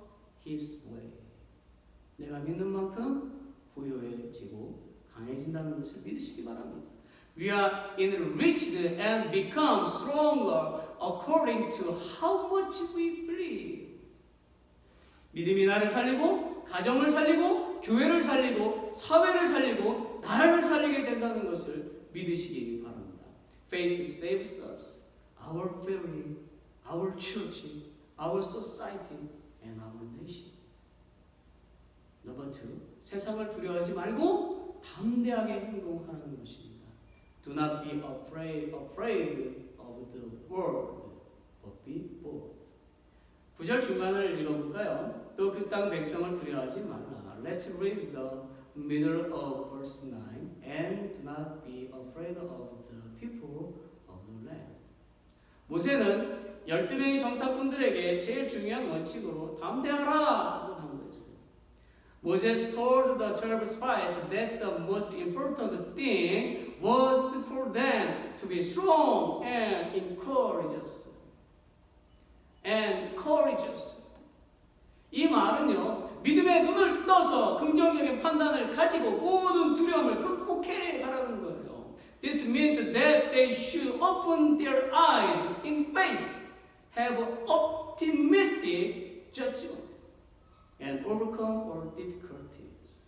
his way. 내가 믿는 만큼 부유해지고 강해진다는 것을 믿으시기 바랍니다. We are enriched and become stronger according to how much we believe. 믿음이 나를 살리고 가정을 살리고 교회를 살리고 사회를 살리고 나라를 살리게 된다는 것을 믿으시기 바랍니다. Faith saves us, our family, our church, our society, and our nation. Number two, 세상을 두려워하지 말고 담대하게 행동하는 것입니다. Do not be afraid of the world, but be bold. 9절 중간을 읽어볼까요? 또 그 땅 백성을 두려워하지 말라. Let's read the middle of verse 9. And do not be afraid of the people of the land. 모세는 12명의 정탐꾼들에게 제일 중요한 원칙으로 담대하라 하고 당부했어요. Moses told the 12 spies that the most important thing was for them to be strong and courageous. 이 말은요, 믿음의 눈을 떠서 긍정적인 판단을 가지고 모든 두려움을 극복해 가라는 거예요. This meant that they should open their eyes in faith, have optimistic judgment, and overcome all difficulties.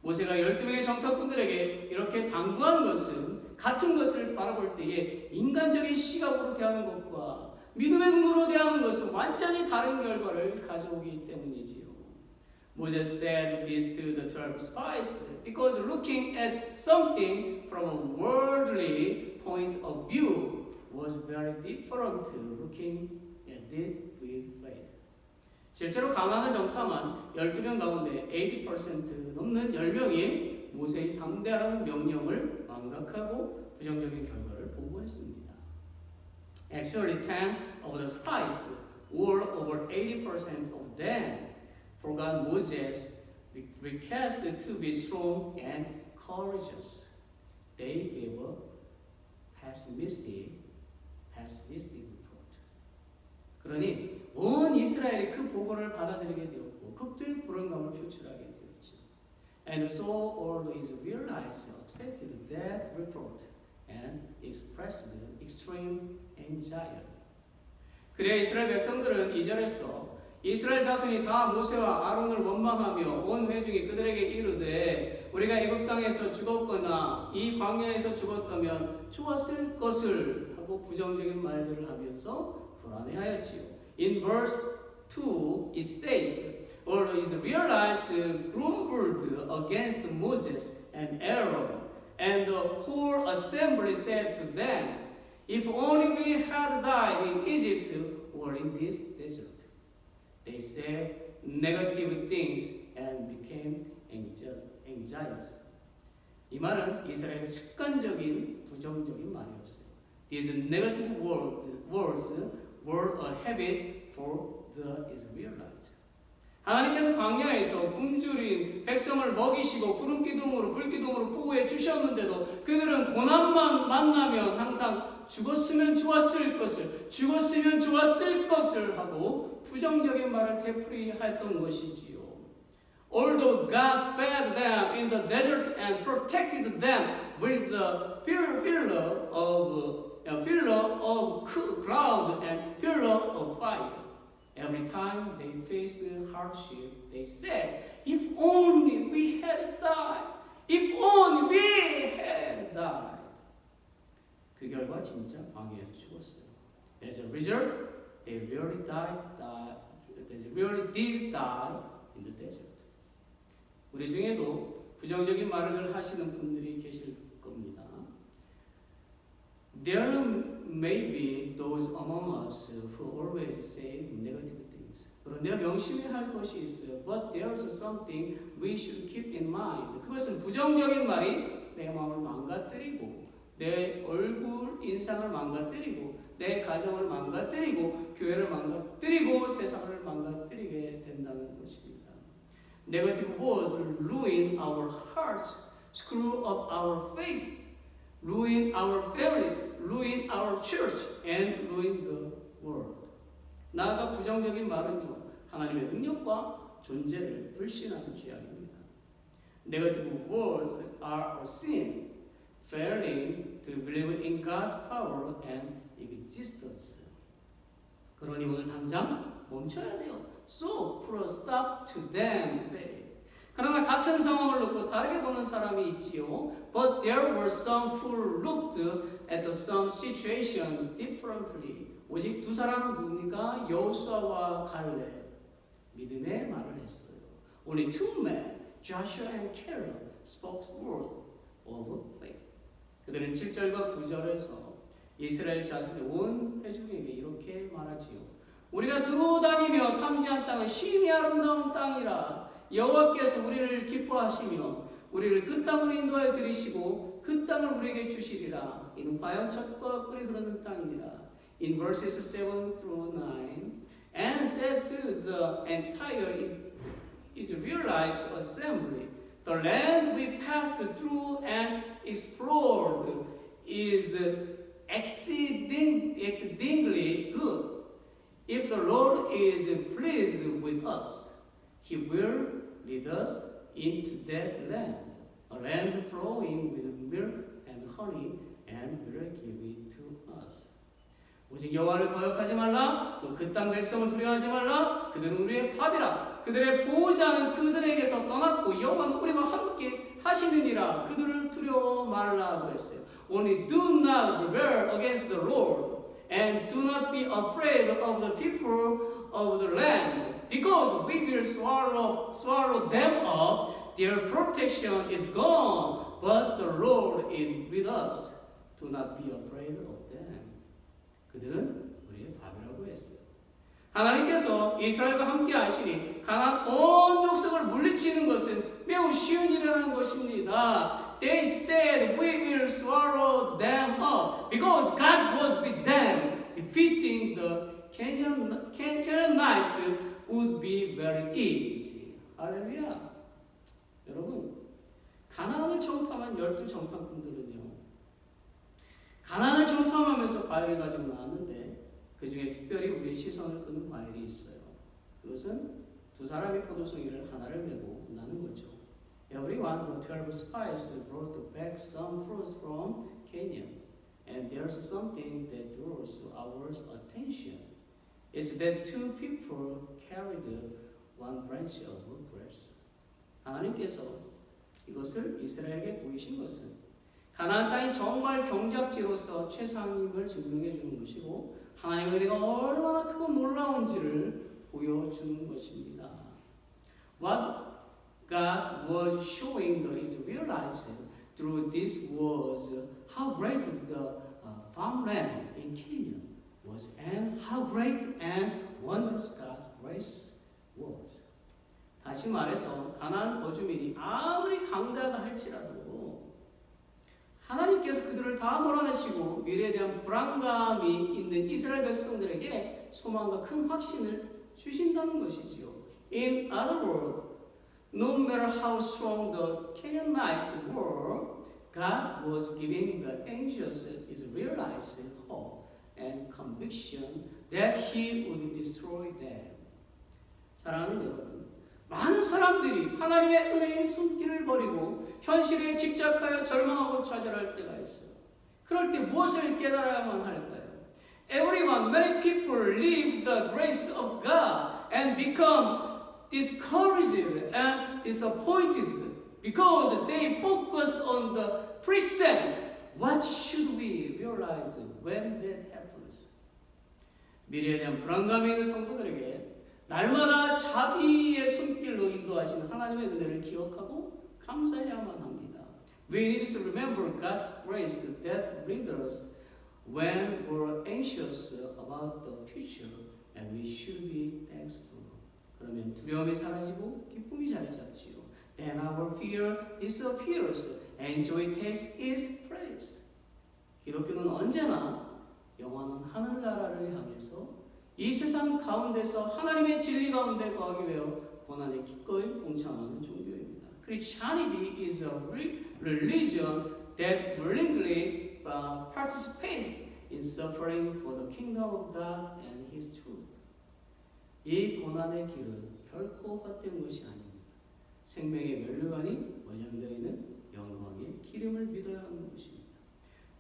모세가 12명의 정탐꾼들에게 이렇게 당부한 것은 같은 것을 바라볼 때에 인간적인 시각으로 대하는 것과 믿음의 눈으로 대하는 것은 완전히 다른 결과를 가져오기 때문이지요. Moses said this to the 12 spies because looking at something from a worldly point of view was very different to looking at it with faith. 실제로 가나안을 정탐한 12명 가운데 80% 넘는 10명이 모세의 담대하라는 명령을 망각하고 부정적인 결과를 보고했습니다. Actually, 10 of the spies, or over 80% of them, forgot Moses' request to be strong and courageous. They gave a pessimistic report. 그러니 온 이스라엘이 그 보고를 받아들이게 되었고 극도의 불안감을 표출하게 되었죠. And so all the Israelites accepted that report and expressed extreme anxiety. 그래 이스라엘 백성들은 2절에서 이스라엘 자손이 다 모세와 아론을 원망하며 온 회중이 그들에게 이르되 우리가 애굽 땅에서 죽었거나 이 광야에서 죽었다면 좋았을 것을 하고 부정적인 말들을 하면서 불안해하였지요. In verse 2 it says, all the Israelites grumbled against Moses and Aaron, and the whole assembly said to them, if only we had died in Egypt or in this desert. They said negative things and became anxious. 이 말은 이스라엘의 습관적인 부정적인 말이었어요. These negative words were a habit for the Israelites. 하나님께서 광야에서 굶주린 백성을 먹이시고 구름 기둥으로 불 기둥으로 보호해 주셨는데도 그들은 고난만 만나면 항상 죽었으면 좋았을 것을 하고 부정적인 말을 되풀이했던 것이지요. Although God fed them in the desert and protected them with the pillar of cloud and pillar of fire, every time they faced hardship, they said, if only we had died. If only we had died. 그 결과 진짜 광야에서 죽었어요. As a result, they really did die in the desert. 우리 중에도 부정적인 말을 하시는 분들이 계실 겁니다. There may be those among us who always say negative things. 그런데 명심해야 할 것이 있어요. But there is something we should keep in mind. 그것은 부정적인 말이 내 마음을 망가뜨리고 내 얼굴 인상을 망가뜨리고 내 가정을 망가뜨리고 교회를 망가뜨리고 세상을 망가뜨리게 된다는 것입니다. Negative words ruin our hearts, screw up our faith, ruin our families, ruin our church, and ruin the world. 나아가 부정적인 말은요, 하나님의 능력과 존재를 불신하는 죄악입니다. Negative words are a sin, failing to believe in God's power and existence. 그러니 오늘 당장 멈춰야 돼요. So put a stop to them today. 그러나 같은 상황을 놓고 다르게 보는 사람이 있지요. But there were some who looked at the same situation differently. 오직 두 사람은 누굽니까? 여호수아와 갈렙. 믿음의 말을 했어요. Only two men, Joshua and Caleb, spoke words of faith. 그들은 7절과 9절에서 이스라엘 자손의 온 회중에게 이렇게 말하지요. 우리가 들어다니며 탐지한 땅은 심히 아름다운 땅이라 여호와께서 우리를 기뻐하시며 우리를 그 땅으로 인도하여 들이시고 그 땅을 우리에게 주시리라. 이는 과연 젖과 꿀이 흐르는 땅이니라. in verses 7 through 9, and said to the entire Israelite assembly, the land we passed through and explored is exceedingly good. If the Lord is pleased with us, He will lead us into that land, a land flowing with milk and honey, and will give it to us. 오직 여호와를 거역하지 말라. 그 땅 백성을 두려워하지 말라. 그들은 우리의 밥이라. 그들의 보호자는 그들에게서 떠났고 여호와는 우리와 함께 하시느니라. 그들을 두려워 말라고 했어요. Only do not rebel against the Lord, and do not be afraid of the people of the land, because we will swallow them up. Their protection is gone, but the Lord is with us. Do not be afraid of them. 그들은 우리의 밥이라고 했어요. 하나님께서 이스라엘과 함께 하시니 가나안 온 족속을 물리치는 것은 매우 쉬운 일이라는 것입니다. They said we will swallow them up because God was with them. Defeating the Canaanites would be very easy. 할렐루야. 여러분, 가나안을 정탐한 12 정탐꾼들은요, 가나안을 정탐하면서 과일을 가지고 나왔는데 그 중에 특별히 우리의 시선을 끄는 과일이 있어요. 그것은 두 사람이 포도송이를 하나를 메고 나는 거죠. Everyone, the 12 spies brought back some fruits from Canaan, and there's something that draws our attention. It's that two people carried one branch of grapes. 하나님께서 이것을 이스라엘에게 보이신 것은 가나안 땅이 정말 경작지로서 최상임을 증명해 주는 것이고 하나님의 은혜가 얼마나 크고 놀라운지를 보여주는 것입니다. What God was showing the Israelites through this was how great the farmland in Canaan was, and how great and wondrous God's grace was. 다시 말해서 가나안 거주민이 아무리 강대하다 할지라도 하나님께서 그들을 다 몰아내시고 미래에 대한 불안감이 있는 이스라엘 백성들에게 소망과 큰 확신을 주신다는 것이지요. In other words, no matter how strong the Canaanites were, God was giving the anxious Israelites hope and conviction that He would destroy them. 사랑하는 여러분, 많은 사람들이 하나님의 은혜의 손길을 버리고 현실에 집착하여 절망하고 좌절할 때가 있어요. 그럴 때 무엇을 깨달아야만 할까요? Everyone, many people leave the grace of God and become discouraged and disappointed because they focus on the present. What should we realize when that happens? 미래에 대한 불안감이 있는 성도들에게 날마다 자비의 손길로 인도하시는 하나님의 은혜를 기억하고 감사해야만 합니다. We need to remember God's grace that leads us when we're anxious about the future, and we should be thankful. 그러면 두려움이 사라지고 기쁨이 자리 잡지요. Then our fear disappears, and joy takes its place. 기독교는 언제나 영원한 하늘나라를 향해서 이 세상 가운데서 하나님의 진리 가운데 거하기 위하여 고난에 기꺼이 동참하는 종교입니다. Christianity is a religion that willingly participates in suffering for the kingdom of God and His truth. 이 고난의 길은 결코 헛된 것이 아닙니다. 생명의 면류관이 원형되어 있는 영광의 기름을 믿어야 하는 것입니다.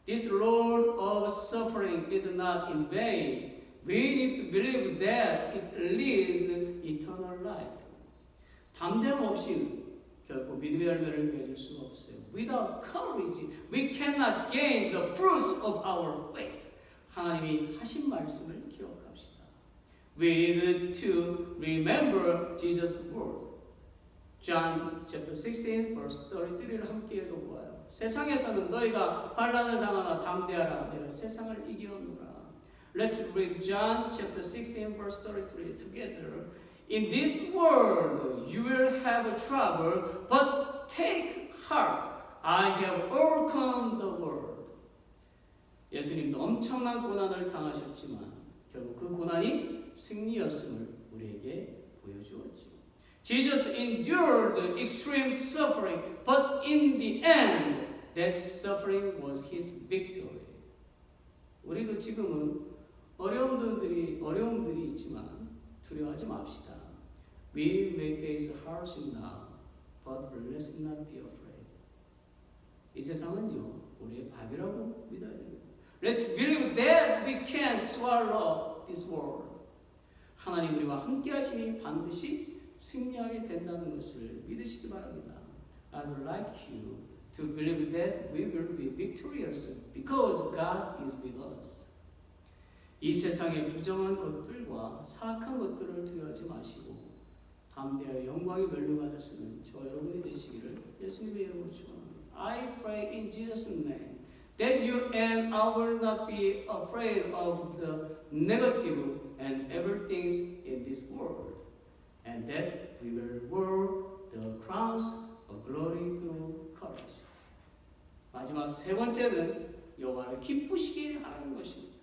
This road of suffering is not in vain. We need to believe that it leads eternal life. 담대함 없이는 결코 믿음의 열매를 맺을 수가 없어요. Without courage, we cannot gain the fruits of our faith. 하나님이 하신 말씀을 기억합시다. We need to remember Jesus' word. John chapter 16, verse 33를 함께 읽어보아요. 세상에서는 너희가 환난을 당하나 담대하라. 내가 세상을 이기었노라. Let's read John chapter 16, verse 33 together. In this world you will have trouble, but take heart. I have overcome the world. 예수님도 엄청난 고난을 당하셨지만 결국 그 고난이 승리였음을 우리에게 보여주었죠. Jesus endured extreme suffering, but in the end, that suffering was his victory. 우리도 지금은 어려움들이 있지만 두려워하지 맙시다. We may face hardship now, but let's not be afraid. 이 세상은요, 우리의 밥이라고 믿어야 됩니다. Let's believe that we can swallow this world. 하나님 우리와 함께 하시니 반드시 승리하게 된다는 것을 믿으시기 바랍니다. I would like you to believe that we will be victorious because God is with us. 이 세상의 부정한 것들과 사악한 것들을 두려워하지 마시고 담대하여 영광의 멸류관을 쓰는 저 여러분이 되시기를 예수님의 이름으로 축원합니다. I pray in Jesus' name that you and I will not be afraid of the negative and everything in this world, and that we will wear the crowns of glory through courage. 마지막 세 번째는 여호와를 기쁘시게 하는 것입니다.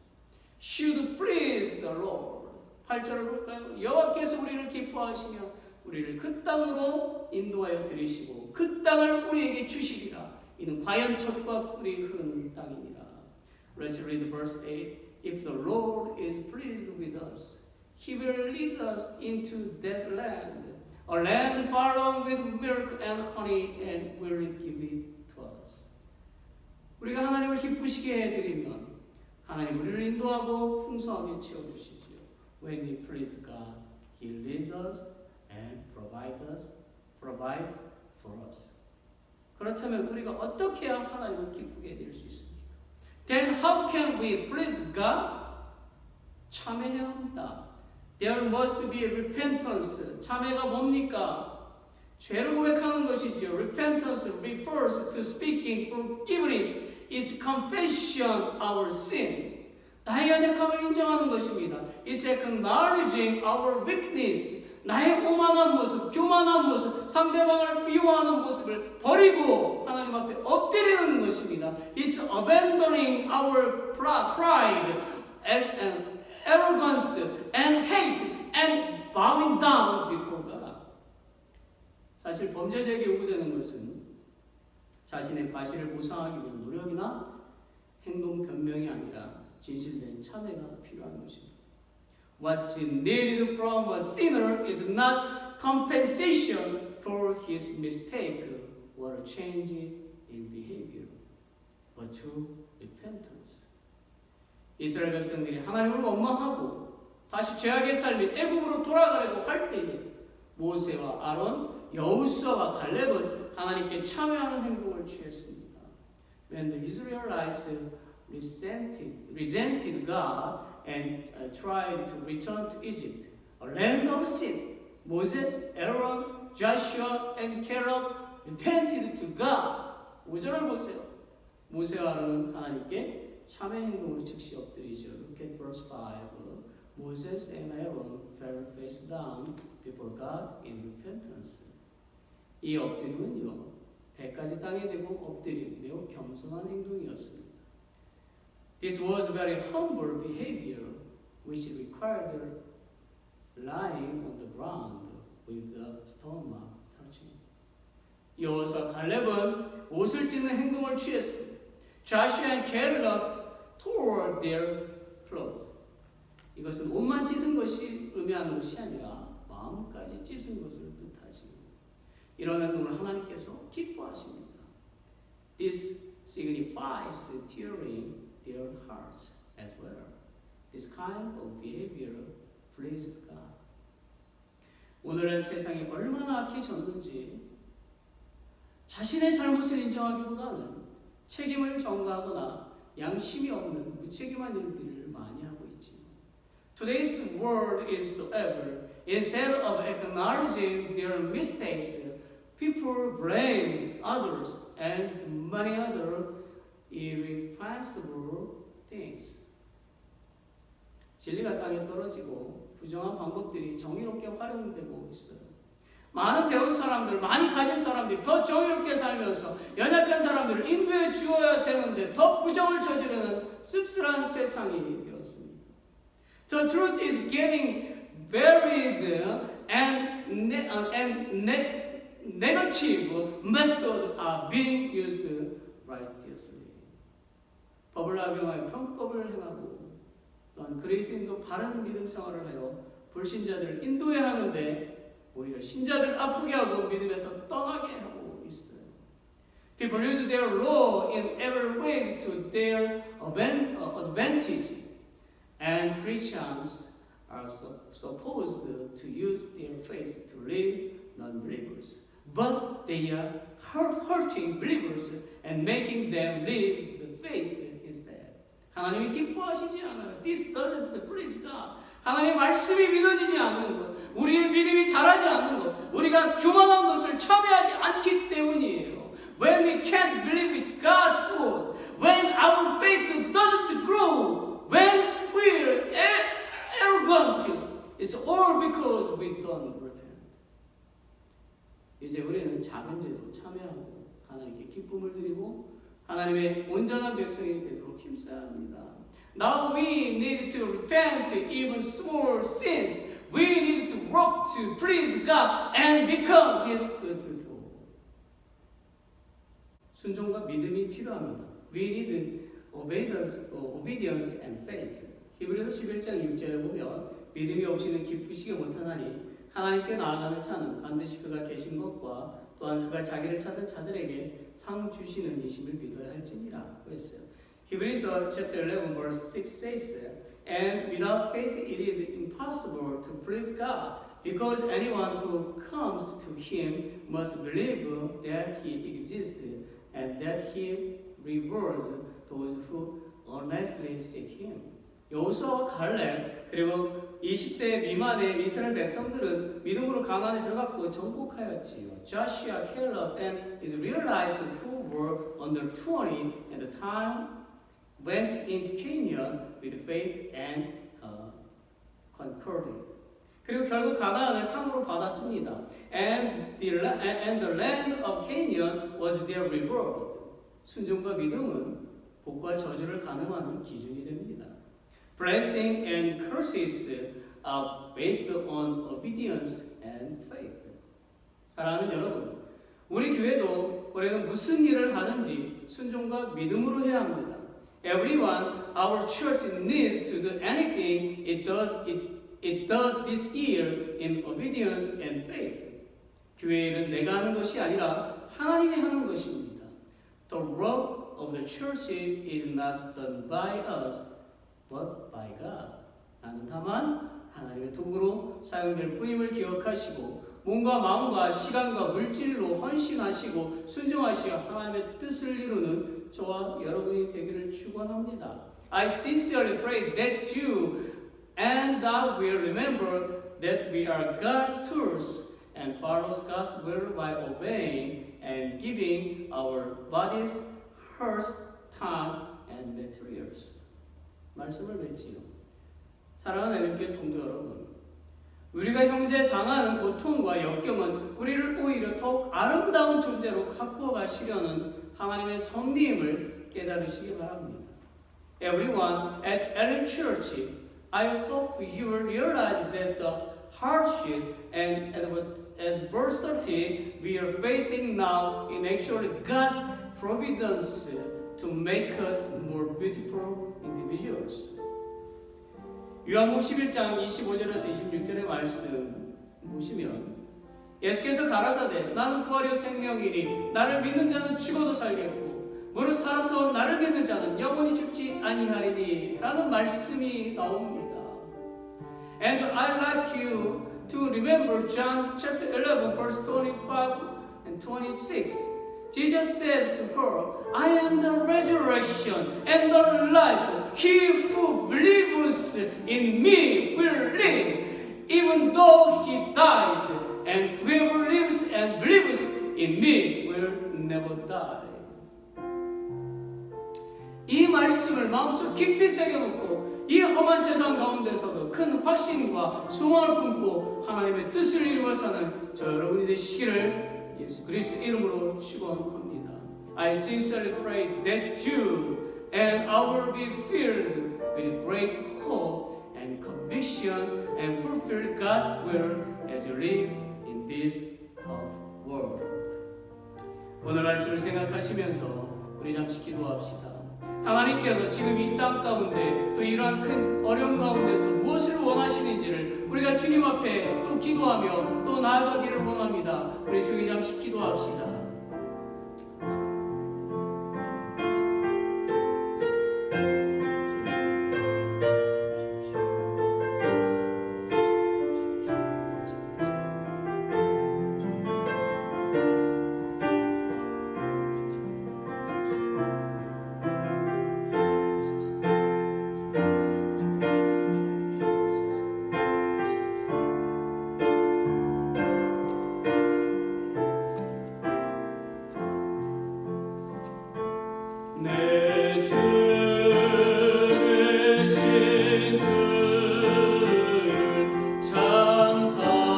Should please the Lord. 8절을 볼까요? 여호와께서 우리를 기뻐하시며 우리를 그 땅으로 인도하여 들이시고 그 땅을 우리에게 주시리라. 이는 과연 젖과 꿀이 흐르는 땅이니라. Let's read verse 8. If the Lord is pleased with us, He will lead us into that land, a land flowing with milk and honey, and will give it to us. 우리가 하나님을 기쁘시게 해드리면 하나님 우리를 인도하고 풍성하게 채워주시지요. When we please God, He leads us and provides for us. 그렇다면 우리가 어떻게 해야 하나님을 기쁘게 해드릴 수 있습니까? Then how can we please God? 참회해야 합니다. There must be repentance. 참회가 뭡니까? 죄를 고백하는 것이지요. Repentance refers to speaking forgiveness. It's confession our sin. 나의 연약함을 인정하는 것입니다. It's acknowledging our weakness. 나의 오만한 모습, 교만한 모습, 상대방을 미워하는 모습을 버리고 하나님 앞에 엎드리는 것입니다. It's abandoning our pride and arrogance and hate and bowing down before God. 사실 범죄자에게 요구되는 것은 자신의 과실을 보상하기 위한 노력이나 행동 변명이 아니라 진실된 참회가 필요한 것입니다. What's needed from a sinner is not compensation for his mistake or a change in behavior, but true repentance. 이스라엘 백성들이 하나님을 원망하고 다시 죄악의 삶인 애굽으로 돌아가려고 할 때에 모세와 아론, 여호수아와 갈렙은 하나님께 참여하는 행동을 취했습니다. When the Israelites resented God and tried to return to Egypt, a land of sin, Moses, Aaron, Joshua, and Caleb repented to God. 5절을 보세요. 모세와 아론은 하나님께 참회 행동을 즉시 엎드리죠. Look at verse 5. Moses and Aaron fell face down before God in repentance. 이 엎드림은요, 배까지 땅에 대고 엎드린 매우 겸손한 행동이었습니다. This was very humble behavior, which required lying on the ground with the stomach touching. 여호수아 갈렙은 옷을 찢는 행동을 취했습니다. Joshua and Caleb tore their clothes. 이것은 옷만 찢은 것이 의미하는 것이 아니라 마음까지 찢은 것을 뜻하지. 이런 행동을 하나님께서 기뻐하십니다. This signifies tearing their hearts as well. This kind of behavior pleases God. 오늘의 세상이 얼마나 악해졌는지 자신의 잘못을 인정하기보다는 책임을 전가하거나 양심이 없는 무책임한 일들을 많이 하고 있지. Today's world is so ever. Instead of acknowledging their mistakes, people blame others and many other irresponsible things. 진리가 땅에 떨어지고 부정한 방법들이 정의롭게 활용되고 있어요. 많은 배운 사람들, 많이 가진 사람들이 더 정의롭게 살면서 연약한 사람들을 인도해 주어야 되는데 더 부정을 저지르는 씁쓸한 세상이 되었습니다. The truth is getting buried and negative methods are being used righteously. 법을 악용하여 편법을 행하고 또한 그리스인도 바른 믿음 생활을 하여 불신자들을 인도해야 하는데 오히려 신자들을 아프게 하고 믿음에서 떠나게 하고 있어요. People use their law in every way to their advantage, and Christians are supposed to use their faith to lead non-believers. But they are hurting believers and making them leave the faith instead. 하나님이 기뻐하시지 않아요. This doesn't please God. 하나님의 말씀이 믿어지지 않는 것, 우리의 믿음이 자라지 않는 것, 우리가 교만한 것을 참여하지 않기 때문이에요. When we can't believe God's word, when our faith doesn't grow, when we're arrogant, it's all because we don't repent. 이제 우리는 작은 죄도 참여하고 하나님께 기쁨을 드리고 하나님의 온전한 백성이 되도록 힘써야 합니다. Now we need to repent even small sins. We need to work to please God and become His good people. 순종과 믿음이 필요합니다. We need obedience and faith. 히브리서 11장 6절에 보면 믿음이 없이는 기쁘시게 못하나니 하나님께 나아가는 자는 반드시 그가 계신 것과 또한 그가 자기를 찾은 자들에게 상 주시는 이심을 믿어야 할지니라 그랬어요. Hebrews chapter 11 verse 6 says, and without faith it is impossible to please God, because anyone who comes to Him must believe that He exists and that He rewards those who earnestly seek Him. 여호수아와 갈렙 그리고 20세 미만의 이스라엘 백성들은 믿음으로 가나안에 들어갔고 정복하였지요. Joshua, Caleb, and Israelites who were under 20 at the time went into Canaan with faith and conquered. 그리고 결국 가나안을 상으로 받았습니다. And the land of Canaan was their reward. 순종과 믿음은 복과 저주를 가늠하는 기준이 됩니다. Blessing and curses are based on obedience and faith. 사랑하는 여러분, 우리 교회도 올해는 무슨 일을 하든지 순종과 믿음으로 해야 합니다. Everyone, our church needs to do anything it does this year in obedience and faith. 교회 일은 내가 하는 것이 아니라 하나님이 하는 것입니다. The work of the church is not done by us, but by God. 나는 다만 하나님의 도구로 사용될 뿐임을 기억하시고 몸과 마음과 시간과 물질로 헌신하시고 순종하시어 하나님의 뜻을 이루는 저와 여러분이 되기를 축원합니다. I sincerely pray that you and I will remember that we are God's tools and follows God's will by obeying and giving our bodies, hearts, time, and materials. 말씀을 맺지요. 사랑하는 애민교회 성도 여러분, 우리가 형제에 당하는 고통과 역경은 우리를 오히려 더욱 아름다운 존재로 갖고 가시려는 하나님의 섭리임을 깨달으시기 바랍니다. Everyone at Ellen Church, I hope you will realize that the hardship and adversity we are facing now is actually God's providence to make us more beautiful individuals. 요한복음 11장 25절에서 26절의 말씀 보시면 예수께서 가라사대 나는 부활이요 생명이니 나를 믿는 자는 죽어도 살겠고 무릇 살아서 나를 믿는 자는 영원히 죽지 아니하리니 라는 말씀이 나옵니다. And I'd like you to remember John chapter 11 verse 25 and 26. Jesus said to her, I am the resurrection and the life. He who believes in me will live, even though he dies. And whoever lives and believes in me will never die. 이 말씀을 마음속 깊이 새겨놓고 이 험한 세상 가운데서도 큰 확신과 소망을 품고 하나님의 뜻을 이루어 사는 저 여러분이 되시기를 예수 그리스도의 이름으로 축원합니다. I sincerely pray that you and I will be filled with great hope and conviction and fulfill God's will as you live in this tough world. 오늘 말씀을 생각하시면서 우리 잠시 기도합시다. 하나님께서 지금 이 땅 가운데 또 이러한 큰 어려움 가운데서 무엇을 원하시는지를 우리가 주님 앞에 또 기도하며 또 나아가기를 원합니다. 우리 주님 잠시 기도합시다. 내 주 되신 주를 참 사랑하고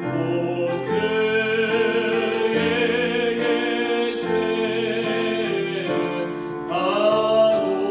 곧 그에게 죄를 다고하리라.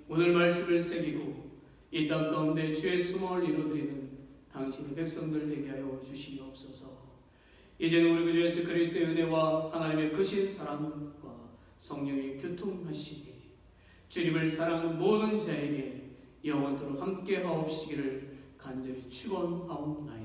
오늘 말씀을 새기고 이 땅 가운데 주의 소망을 이루어드리는 당신의 백성들 되게 하여 주시옵소서. 이제는 우리 구 예수 그리스도의 은혜와 하나님의 크신 사랑과 성령의 교통하시니 주님을 사랑하는 모든 자에게 영원토록 함께 하옵시기를 간절히 축원하옵나이다.